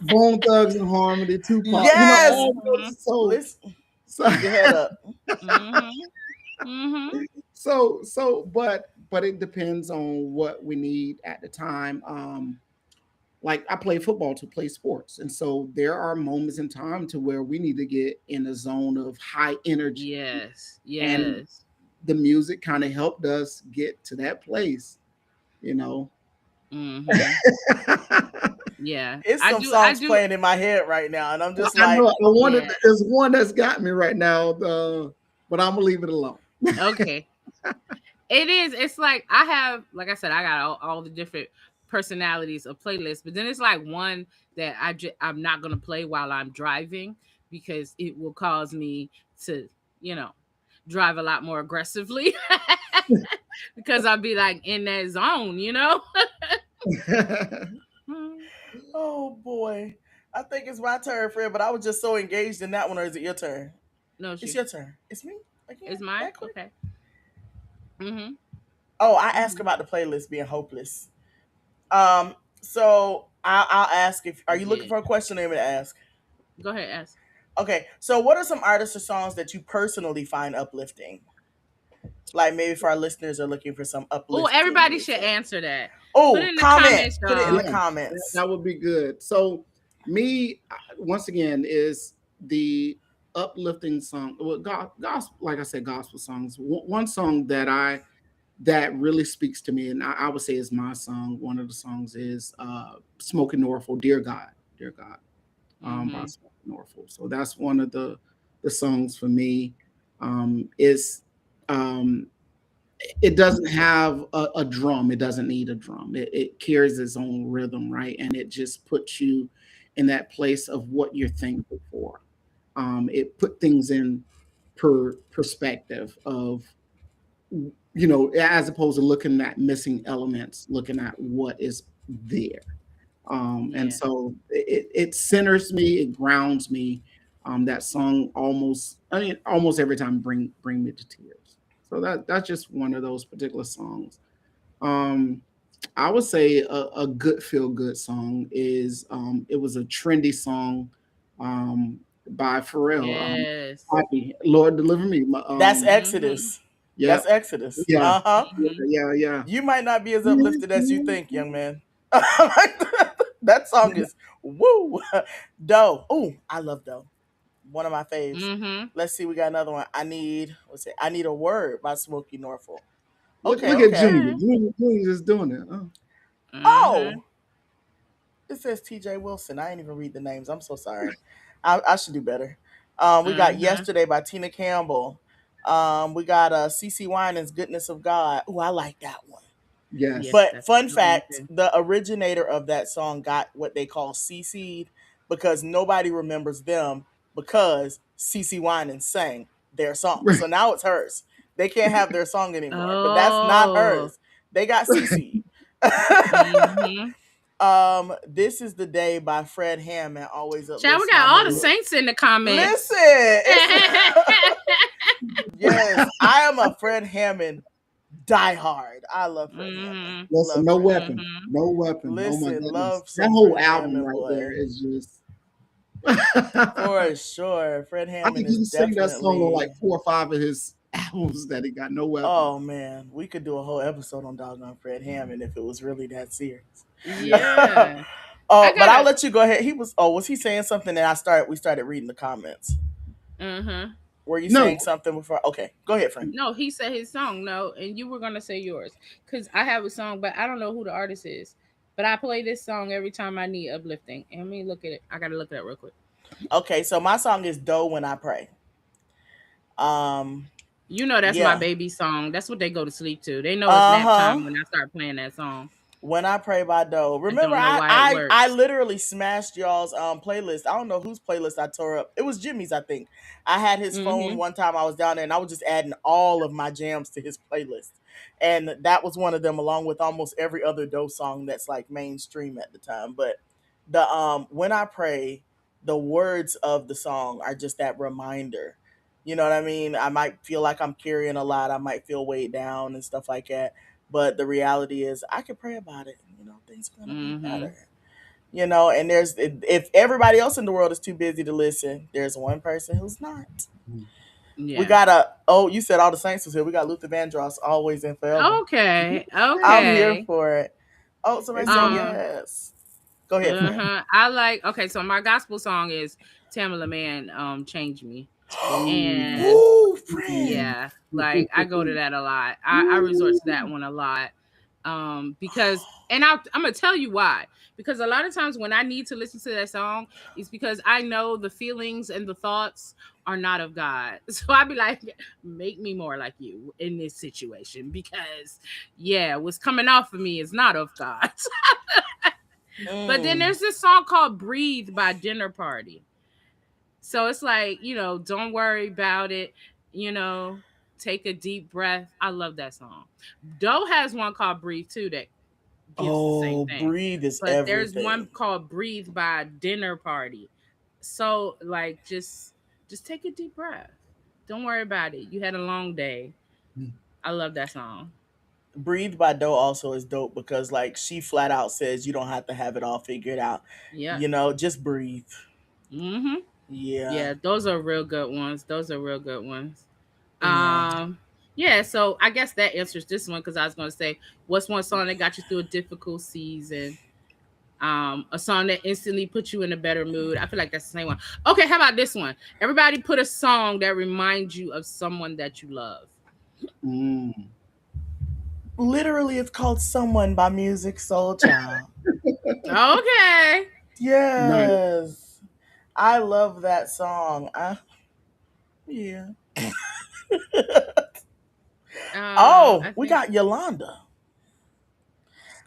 Bone Thugs and Harmony, Tupac, Yes. all Mhm. those. Listen, So keep your head up. Mhm. Mhm. but it depends on what we need at the time. Like, I play football to play sports, and so there are moments in time to where we need to get in a zone of high energy, Yes. and Yes. the music kind of helped us get to that place, you know. Mhm. Yeah. It's I some do. I songs do. playing in my head right now, and I'm just I know. like, I wanted. Yeah. There's one that's got me right now, but I'm gonna leave it alone. Okay. It is. It's like I have, like I said, I got all the different personalities of playlists, but then it's like one that I'm not gonna play while I'm driving because it will cause me to, you know, drive a lot more aggressively because I'll be like in that zone, you know. Hmm. oh boy. I think it's my turn, Fred, but I was just so engaged in that one, or is it your turn? No, it's It's you. your turn. It's me again. It's mine. That quick? Okay. Mm-hmm. Oh, I asked Mm-hmm. about the playlist being hopeless. So I'll ask if are you looking Yeah. for a question or you want me to ask? Go ahead. Ask. Okay, so what are some artists or songs that you personally find uplifting? Like maybe for our listeners are looking for some Oh, uplifting everybody should music. answer that. Put it Oh, in the comment. comments, Put it in the y'all. Yeah, comments. that would be good. So, me once again is the uplifting song. Well, gospel, like I said, gospel songs. One song that really speaks to me, and I would say is my song. One of the songs is "Smoking Norfolk," Dear God," by Mm-hmm. Smoking Norfolk. So that's one of the songs for me. Is um, it doesn't have a drum. It doesn't need a drum. It carries its own rhythm, right? And it just puts you in that place of what you're thankful for. It put things in perspective of, as opposed to looking at missing elements, looking at what is there. And Yeah. so it centers me, it grounds me. That song almost every time bring me to tears. So that's just one of those particular songs. Um, I would say a good feel good song is it was a trendy song by Pharrell. Yes. Happy Lord Deliver Me. That's Mm-hmm. Exodus. Yeah, That's Exodus. yeah, Uh-huh. Mm-hmm. yeah. You might not be as uplifted as you think, young man. that song is woo. Doe. Ooh, I love Doe. One of my faves. Mm-hmm. Let's see, we got another one. I need a word by Smokey Norfolk. Okay, Look at okay. Junior. Okay. Junior just doing it. Oh. Mm-hmm. Oh, it says TJ Wilson. I ain't even read the names. I'm so sorry. I should do better. We got Mm-hmm. Yesterday by Tina Campbell. We got CC Winans Goodness of God. Ooh, I like that one. Yes, Yes. But that's a fun good one fact, too. the originator of that song got what they call CC'd because nobody remembers them because CC Winans sang their song. So now it's hers. They can't have their song anymore, but that's not Oh. hers. They got CC'd. Mm-hmm. This is the day by Fred Hammond always Child, we uplifts my got all the mood. saints in the comments. Listen, it's yes, I am a Fred Hammond diehard. I love Fred Hammond. Mm-hmm. Listen, Love no Fred Hammond. weapon. Mm-hmm. No weapon. Oh my Listen, goodness. love That some whole Fred album Hammond, right there boy. is just For sure. Fred I Hammond think is he can sing that song on like definitely. 4 or 5 of his albums that he got no weapon. Oh man, we could do a whole episode on doggone Fred Hammond if it was really that serious. Yeah. Yeah. I But got I'll a let you go ahead. Was he saying something and we started reading the comments. mm-hmm. Were you No, saying something before? Okay, go ahead, Frank. No, he said his song. No, and you were gonna say yours because I have a song, but I don't know who the artist is. But I play this song every time I need uplifting. And let me look at it. I gotta look at it real quick. Okay, so my song is Doe When I Pray. Um, You know that's my yeah. baby song. That's what they go to sleep to. They know it's nap Uh-huh. time when I start playing that song. When I Pray by Doe. I Remember, don't know I, why it I I works. literally smashed y'all's playlist. I don't know whose playlist I tore up. It was Jimmy's, I think. I had his phone Mm-hmm. one time I was down there and I was just adding all of my jams to his playlist. And that was one of them, along with almost every other Doe song that's like mainstream at the time. But the When I Pray, the words of the song are just that reminder. You know what I mean? I might feel like I'm carrying a lot. I might feel weighed down and stuff like that, but the reality is, I can pray about it. Things are gonna be Mm-hmm. better. And if everybody else in the world is too busy to listen, there's one person who's not. We Yeah. got you said all the saints was here. We got Luther Vandross, always and forever. Okay. I'm here Okay. for it. Oh, somebody said amen. yes. Go ahead, friend. Uh-huh. I like okay, so my gospel song is Tamala Man, Change Me. And Woo, friend. yeah, like I go to that a lot. I resort to that one a lot. Because and I'm gonna tell you why. Because a lot of times when I need to listen to that song, it's because I know the feelings and the thoughts are not of God. So I'd be like, make me more like you in this situation, because yeah, what's coming off of me is not of God. But then Mm. there's this song called Breathe by Dinner Party. So it's like, don't worry about it, you know, take a deep breath. I love that song. Doe has one called Breathe too that gives the same Oh, thing. breathe is But there's one everything. called Breathe by Dinner Party. So like just take a deep breath. Don't worry about it. You had a long day. I love that song. Breathe by Doe also is dope because like she flat out says you don't have to have it all figured out. Yep. Just breathe. Mhm. Yeah. Yeah, those are real good ones. Those are real good ones. Yeah. Um, yeah, so I guess that answers this one because I was going to say, what's one song that got you through a difficult season? A song that instantly put you in a better mood. I feel like that's the same one. Okay, how about this one? Everybody put a song that reminds you of someone that you love. Mm. Literally it's called Someone by Music Soul Child. Okay. Nice. Yes. I love that song. Yeah. Oh, I we think got Yolanda.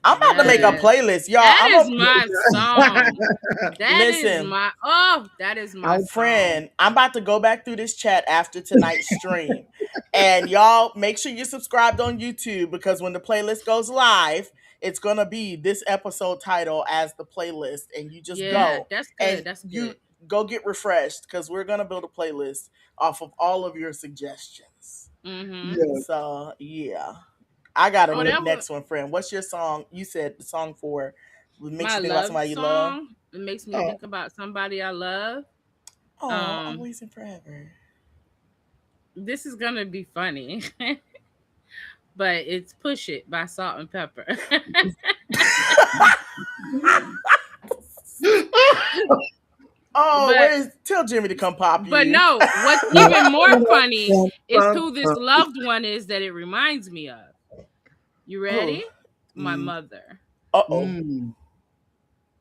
I'm about to make a yes. playlist, y'all. That I'm is a my song. listen. That is my song. Friend, I'm about to go back through this chat after tonight's stream. And y'all make sure you're subscribed on YouTube because when the playlist goes live, it's going to be this episode title as the playlist. And you just Yeah, go that's good. and That's you good. go get refreshed because we're going to build a playlist off of all of your suggestions. Mhm. Yeah. So, yeah. I got Oh, a that was next one, friend. What's your song? You said the song for makes my you think about love somebody you love. song. It makes me Oh, think about somebody I love. Oh, I'm Um, waiting forever. this is gonna be funny, but it's "Push It" by Salt and Pepper. Oh, but where's tell Jimmy to come pop but you? no, what's even more funny is who this loved one is that it reminds me of. You Oh, ready? My mother. uh-oh. mm, mm.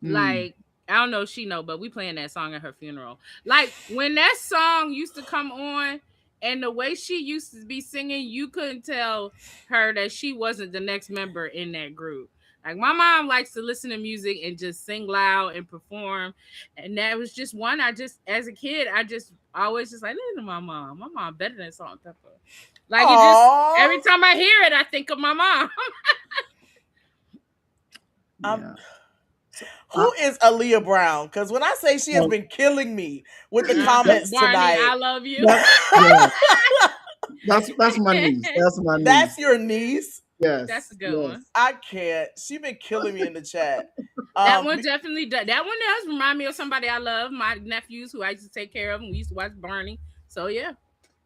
Like, I don't know if she know, but we playing that song at her funeral. Like when that song used to come on and the way she used to be singing, you couldn't tell her that she wasn't the next member in that group. Like my mom likes to listen to music and just sing loud and perform. And that was just one I just as a kid, I just always just like listen to my mom. My mom better than Salt and Pepper. Like it just every Aw. time I hear it, I think of my mom. Um, Yeah. So, who is Aaliyah Brown? Because when I say she has so been killing me with the that, comments Barney, tonight, I love you. that, yeah, that's my niece. That's my niece. that's your niece. That's a Yes, good one. yes. I can't. She been killing me in the chat. That Um, one be- definitely does. That one does remind me of somebody I love. My nephews who I used to take care of, and we used to watch Barney. So yeah,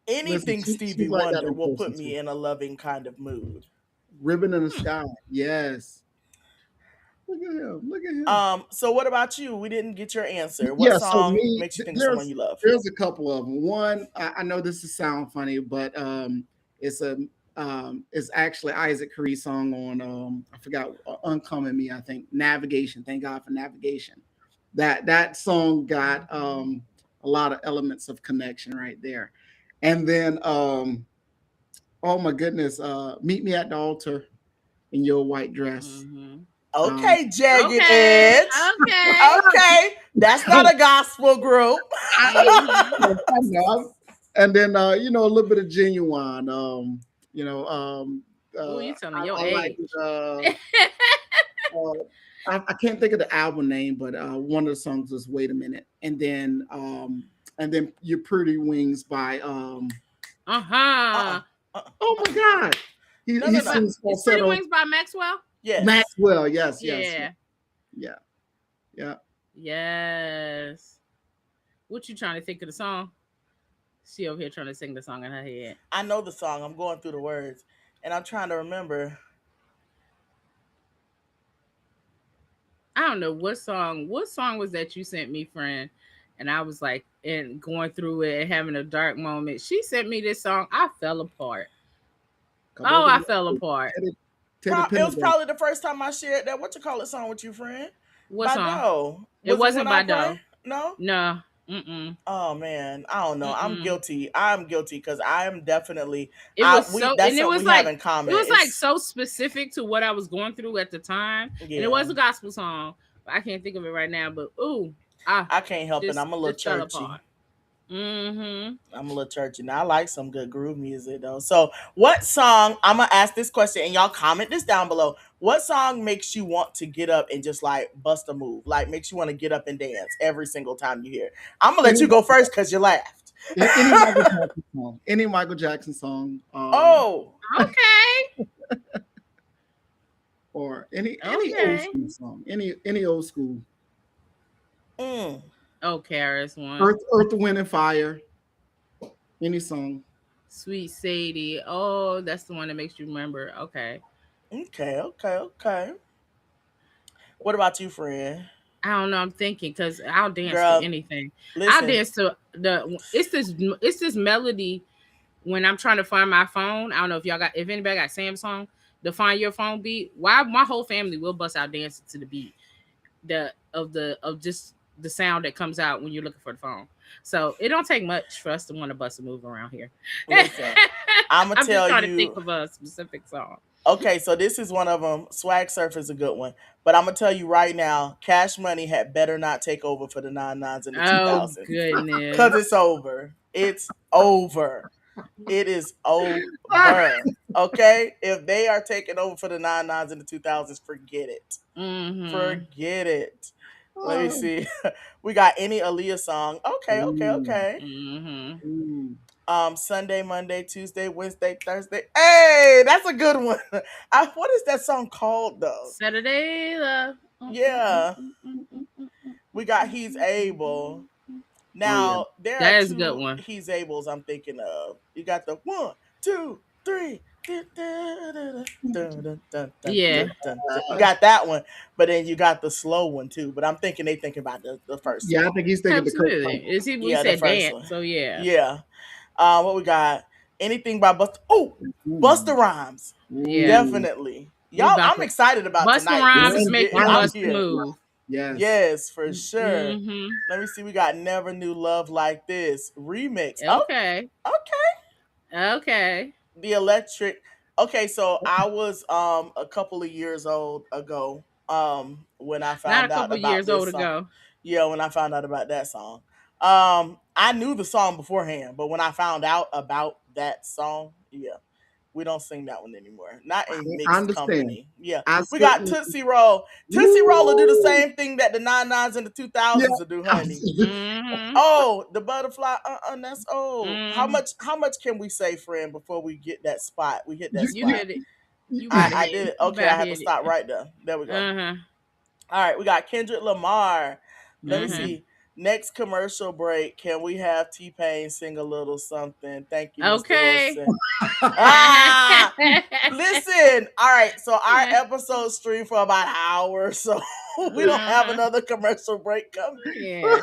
Listen, anything Stevie she's like that Wonder in will person put too. me in a loving kind of mood. Ribbon in the hmm. sky. Yes. Look at him. Look at him. So what about you? We didn't get your answer. What Yeah. So song me, makes you think of someone there's you love? there's a couple of them. One, I know this is sound funny, but it's a it's actually Isaac Curry's song on I forgot Uncommon Me. I think Navigation. Thank God for Navigation. That song got a lot of elements of connection right there, and then oh my goodness, Meet Me at the Altar in Your White Dress. Hmm. Um, Okay, Jagged Okay, Edge. okay. Okay, that's not a gospel group. Hmm. I know. And then a little bit of genuine. You know, Oh, you telling your I like age? uh, I can't think of the album name, but one of the songs was "Wait a Minute," and then "Your Pretty Wings" by Uh-uh. Uh-huh. Uh-uh. oh my God, No, he no, But no. sings it's Pretty falsetto. Wings by Maxwell. Yes. Maxwell, yes, yes, Yeah. yeah, yeah. Yes. What you trying to think of the song? She over here trying to sing the song in her head. I know the song. I'm going through the words. And I'm trying to remember. I don't know what song. What song was that you sent me, friend? And I was like, and going through it and having a dark moment. She sent me this song. I fell apart. Come Oh, over I here. fell apart. Teddy It was Pendergrass. probably the first time I shared that what you call it song with you, friend. What song? Bado. It Was it When wasn't I by Pray? Doe. No? No. Mm-mm. Oh man, I don't know. I'm Mm-mm. guilty. I'm guilty because I am definitely It I was we so, that's and something we have in it common. was like It's so specific to what I was going through at the time, and it yeah. was a gospel song, but I can't think of it right now. But ooh, ah, I can't help it. just I'm a little just fell churchy. apart. Mm-hmm. I'm a little churchy. Now I like some good groove music though. So what song I'm gonna ask this question and y'all comment this down below. What song makes you want to get up and just like bust a move? Like makes you want to get up and dance every single time you hear it? I'm gonna let Any you go first because you laughed. any Michael Jackson song. Any Michael Jackson song. Oh, Okay. Or any old Okay. school song. Any old school. mm, Oh, Karis one. Earth, Wind and Fire. Any song. Sweet Sadie. Oh, that's the one that makes you remember. Okay. okay, okay, okay. What about you, friend? I don't know. I'm thinking because I'll dance to Girl, anything. I'll listen. dance to the. It's this melody when I'm trying to find my phone. I don't know if anybody got Samsung to find your phone beat. Why my whole family will bust out dancing to the beat of just the sound that comes out when you're looking for the phone. So it don't take much for us to want to bust a move around here. Listen. I'm gonna I'm just tell trying to think you. of a specific song. Okay, so this is one of them. Swag Surf is a good one, but I'm gonna tell you right now, Cash Money had better not take over for the 99s in the Oh 2000s, cause goodness. it's over. It's over. It is over. Okay, if they are taking over for the 99s in the 2000s, forget it. Mm-hmm. Forget it. Let me Oh, see. We got any Aaliyah song? Okay, okay, ooh, okay. Mm-hmm. ooh. Sunday, Monday, Tuesday, Wednesday, Thursday. Hey, that's a good one. What is that song called though? Saturday love. Yeah, we got He's Able. Oh yeah. Now there are That is a good two one. He's Ables I'm thinking of. You got the one, two, three. Dun, dun, dun, dun, dun, dun, Yeah. dun, dun, dun. You got that one, but then you got the slow one too. But I'm thinking they thinking about the first Yeah, one. I think he's thinking the Kurt Absolutely. Frank. Is he we Yeah, the said first dance, one. so yeah. Yeah. What we got? Anything by Buster? Oh, Ooh, Buster Rhymes. Yeah. ooh. Definitely. We Y'all, about I'm to excited about Busta tonight. This Rhymes is is Yes, making getting you up Rhymes. bust the here. move. Yes. Yes, for sure. Mm-hmm. Let me see. We got Never Knew Love Like This remix. Oh, Okay. okay. Okay. The Electric. Okay, so I was a couple of years old ago when I Not a found out couple about years old this song. ago. Yeah, when I found out about that song. I knew the song beforehand, but when I found out about that song, yeah, we don't sing that one anymore. Not in I mixed understand. company. Yeah. I We got certainly. Tootsie Roll. Tootsie Roll will do the Woo! same thing that the 99s and the Yeah. 2000s will do, honey. Mm-hmm. Oh, the butterfly. That's old. How Mm. much? How much can we say, friend, before we get that spot? We hit that You You you spot. hit it. you, You about to I hit did it. it. You Okay, I about to had to hit it. stop right there. There we go. Uh-huh. All right, we got Kendrick Lamar. Let me Uh-huh. see. Next commercial break. Can we have T Pain sing a little something? Thank you, Mr. Okay. Wilson. Ah, listen. All right, so our episode streamed for about an hour, so we don't have Uh-huh. another commercial break coming. Yeah.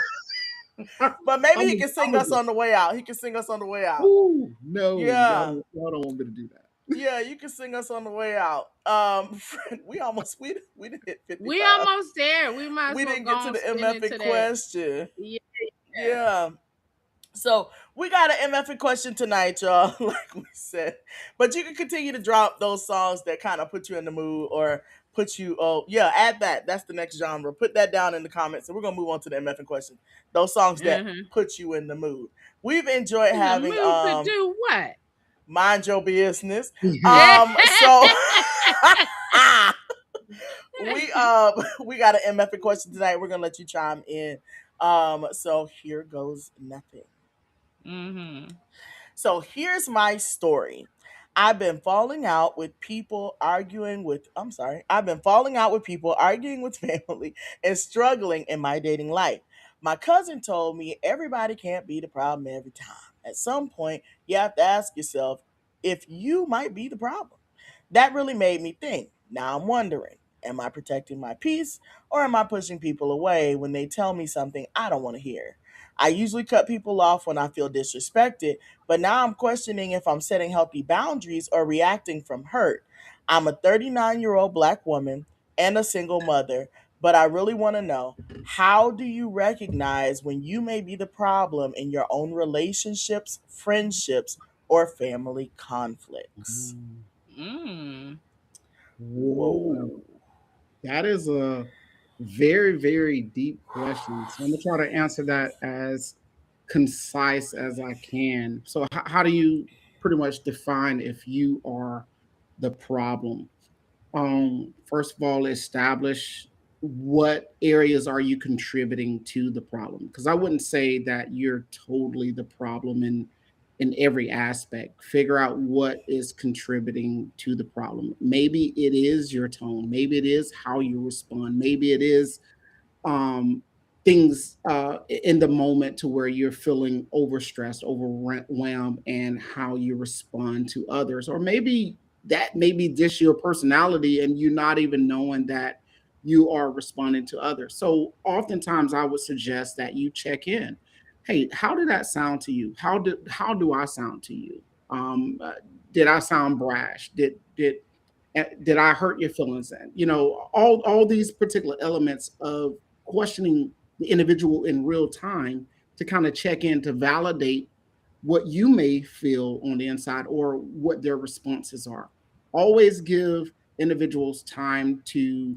But maybe he I'm can I'm sing us on the way out. He can sing us on the way out. Ooh, no, Yeah. y'all don't want me to do that. Yeah, you can sing us on the way out. We almost we didn't hit We 55. almost there. We might as We well didn't go get to on the spin MF in into that. question. Yeah. Yeah. So we got an MF in question tonight, y'all, like we said. But you can continue to drop those songs that kind of put you in the mood or put you, oh, yeah, add that. That's the next genre. Put that down in the comments and we're going to move on to the MF in question. Those songs that Uh-huh. put you in the mood. We've enjoyed In the having mood to do what? Mind Your Business. So we we got an MF in question tonight. We're gonna let you chime in. So here goes nothing. Mm-hmm. So here's my story. I've been falling out with people arguing with I'm sorry. I've been falling out with people arguing with family and struggling in my dating life. My cousin told me everybody can't be the problem every time. At some point, you have to ask yourself if you might be the problem. That really made me think. Now I'm wondering, am I protecting my peace or am I pushing people away when they tell me something I don't want to hear? I usually cut people off when I feel disrespected, but now I'm questioning if I'm setting healthy boundaries or reacting from hurt. I'm a 39-year-old Black woman and a single mother, but I really want to know, how do you recognize when you may be the problem in your own relationships, friendships, or family conflicts? Mm. Mm. Whoa. Whoa. That is a very, very deep question. So I'm gonna try to answer that as concise as I can. So how do you pretty much define if you are the problem? First of all, establish what areas are you contributing to the problem, because I wouldn't say that you're totally the problem in every aspect. Figure out what is contributing to the problem. Maybe it is your tone, maybe it is how you respond, maybe it is um, things in the moment to where you're feeling overstressed, overwhelmed, and how you respond to others. Or maybe that may be just your personality and you not even knowing that you are responding to others. So oftentimes I would suggest that you check in. Hey, how did that sound to you? How do I sound to you? Did I sound brash? Did I hurt your feelings? And all these particular elements of questioning the individual in real time to kind of check in to validate what you may feel on the inside or what their responses are. Always give individuals time to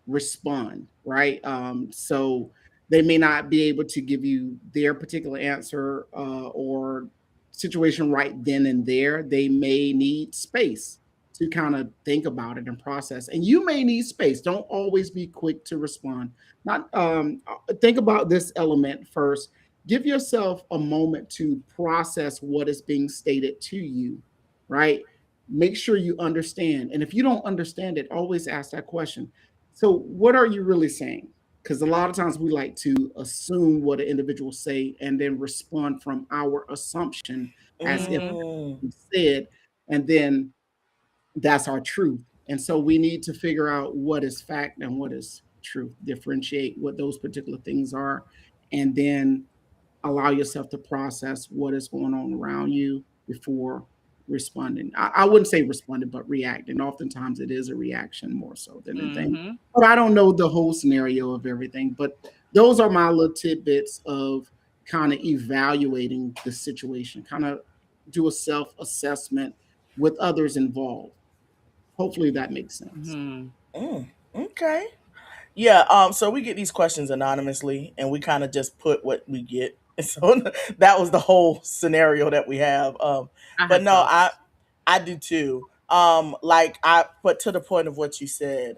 respond, right? So they may not be able to give you their particular answer or situation right then and there. They may need space to kind of think about it and process. And you may need space. Don't always be quick to respond. Not Think about this element first. Give yourself a moment to process what is being stated to you, right? Make sure you understand. And if you don't understand it, always ask that question. So, what are you really saying? Because a lot of times we like to assume what an individual say and then respond from our assumption as if Mm-hmm. Mm, we said, and then that's our truth. And so we need to figure out what is fact and what is truth, differentiate what those particular things are, and then allow yourself to process what is going on around you before responding. I wouldn't say responding, but reacting. Oftentimes it is a reaction more so than anything. Mm-hmm. But I don't know the whole scenario of everything. But those are my little tidbits of kind of evaluating the situation, kind of do a self assessment with others involved. Hopefully that makes sense. Mm-hmm. mm, okay. Yeah, so we get these questions anonymously and we kind of just put what we get. And so that was the whole scenario that we have. I But have no, I thoughts. I do too. Like I but to the point of what you said,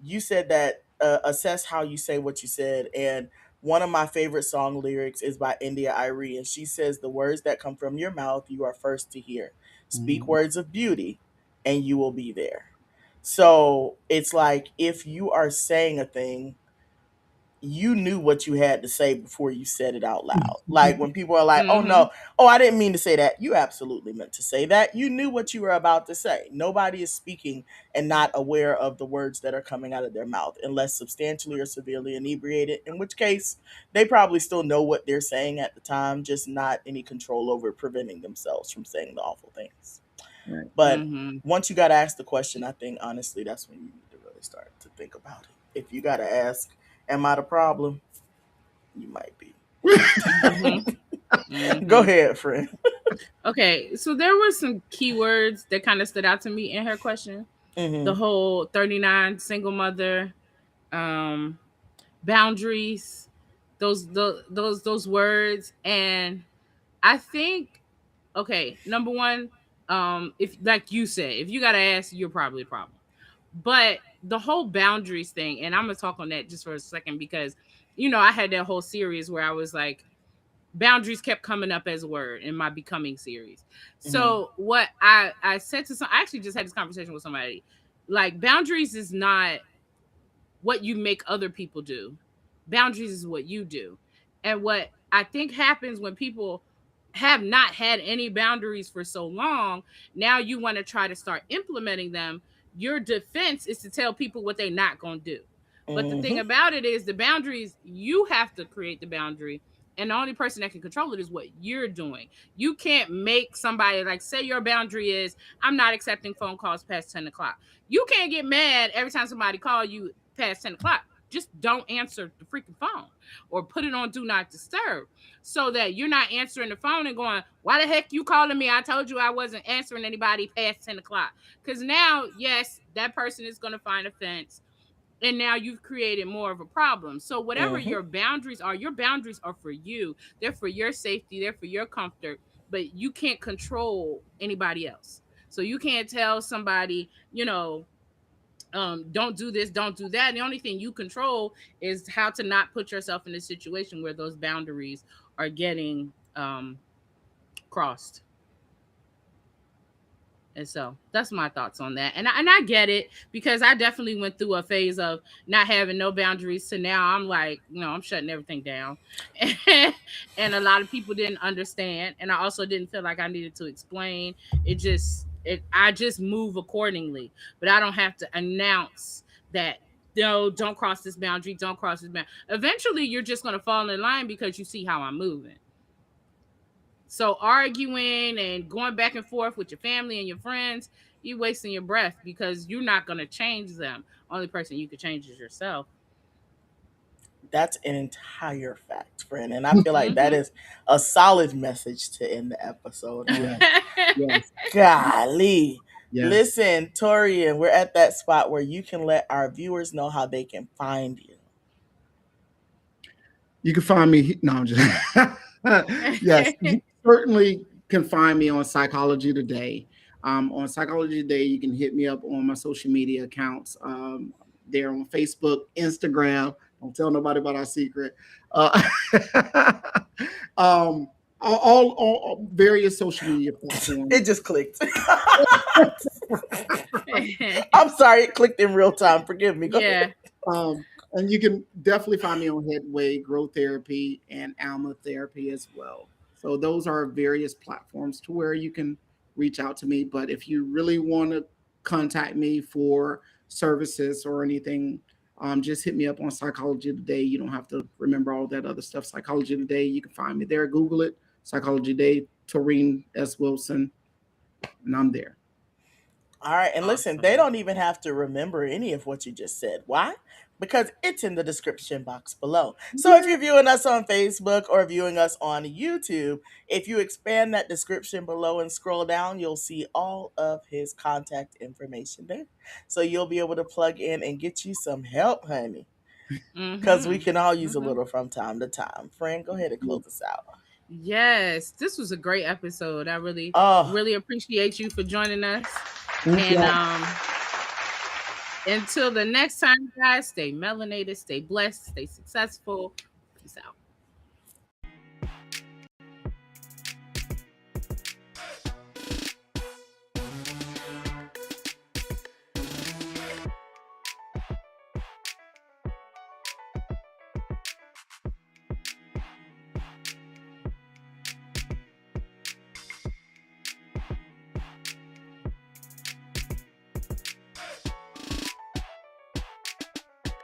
you said that assess how you say what you said, and one of my favorite song lyrics is by India Irie, and she says, the words that come from your mouth you are first to hear. Speak Mhm. words of beauty and you will be there. So it's like, if you are saying a thing, you knew what you had to say before you said it out loud. Like when people are like, "Oh Mm-hmm. no, oh I didn't mean to say that." You absolutely meant to say that. You knew what you were about to say. Nobody is speaking and not aware of the words that are coming out of their mouth unless substantially or severely inebriated, in which case they probably still know what they're saying at the time, just not any control over preventing themselves from saying the awful things. Right. But Mm-hmm. once you got to ask the question, I think honestly that's when you need to really start to think about it. If you got to ask, am I the problem? You might be. Mm-hmm. Go Mm-hmm. ahead, friend. Okay, so there were some keywords that kind of stood out to me in her question. The Mm-hmm. whole 39 single mother, um, boundaries, those words, and I think, okay, number one, if like you said, if you gotta ask, you're probably a problem. But the whole boundaries thing, and I'm gonna talk on that just for a second because I had that whole series where I was like, boundaries kept coming up as a word in my becoming series. Mm-hmm. So what I said to some, I actually just had this conversation with somebody. Like, boundaries is not what you make other people do. Boundaries is what you do. And what I think happens when people have not had any boundaries for so long, now you want to try to start implementing them. Your defense is to tell people what they're not going to do. But the thing Mm-hmm. about it is, the boundaries, you have to create the boundary. And the only person that can control it is what you're doing. You can't make somebody, like, say your boundary is, I'm not accepting phone calls past 10 o'clock. You can't get mad every time somebody call you past 10 o'clock. Just don't answer the freaking phone, or put it on do not disturb, so that you're not answering the phone and going, why the heck you calling me? I told you I wasn't answering anybody past 10 o'clock. Because now, yes, that person is going to find offense, and now you've created more of a problem. So whatever Mm-hmm. your boundaries are for you. They're for your safety, they're for your comfort, but you can't control anybody else. So you can't tell somebody, don't do this, don't do that. The only thing you control is how to not put yourself in a situation where those boundaries are getting crossed. And so that's my thoughts on that. And I get it, because I definitely went through a phase of not having no boundaries to now I'm like, I'm shutting everything down. And a lot of people didn't understand. And I also didn't feel like I needed to explain. I just move accordingly. But I don't have to announce that, no, don't cross this boundary, don't cross this boundary. Eventually you're just gonna fall in line because you see how I'm moving. So arguing and going back and forth with your family and your friends, you wasting your breath, because you're not going to change them. Only person you could change is yourself. That's an entire fact, friend. And I feel like that Mm-hmm. is a solid message to end the episode on. Yes, yes, Golly. yes. Listen, Torian, we're at that spot where you can let our viewers know how they can find you. You can find me. No, I'm just. Yes, you certainly can find me on Psychology Today. On Psychology Today, you can hit me up on my social media accounts. They're on Facebook, Instagram. Don't tell nobody about our secret. Uh, um, all various social media platforms. It just clicked. I'm sorry, it clicked in real time. Forgive me. Go ahead. Yeah. Um, and you can definitely find me on Headway, Growth Therapy, and Alma Therapy as well. So those are various platforms to where you can reach out to me. But if you really want to contact me for services or anything, just hit me up on Psychology Today. You don't have to remember all that other stuff. Psychology Today, you can find me there. Google it. Psychology Today, Taurean S. Wilson, and I'm there. All right. And listen, they Awesome. don't even have to remember any of what you just said. Why? Because it's in the description box below. So if Yeah. you're viewing us on Facebook or viewing us on YouTube, if you expand that description below and scroll down, you'll see all of his contact information there. So you'll be able to plug in and get you some help, honey. Because we Mm-hmm. can all use a Mm-hmm. little from time to time. Friend, go ahead and close us out. Yes, this was a great episode. I really, Oh, really appreciate you for joining us. Thank And y'all. until the next time, guys, stay melanated, stay blessed, stay successful. Peace out.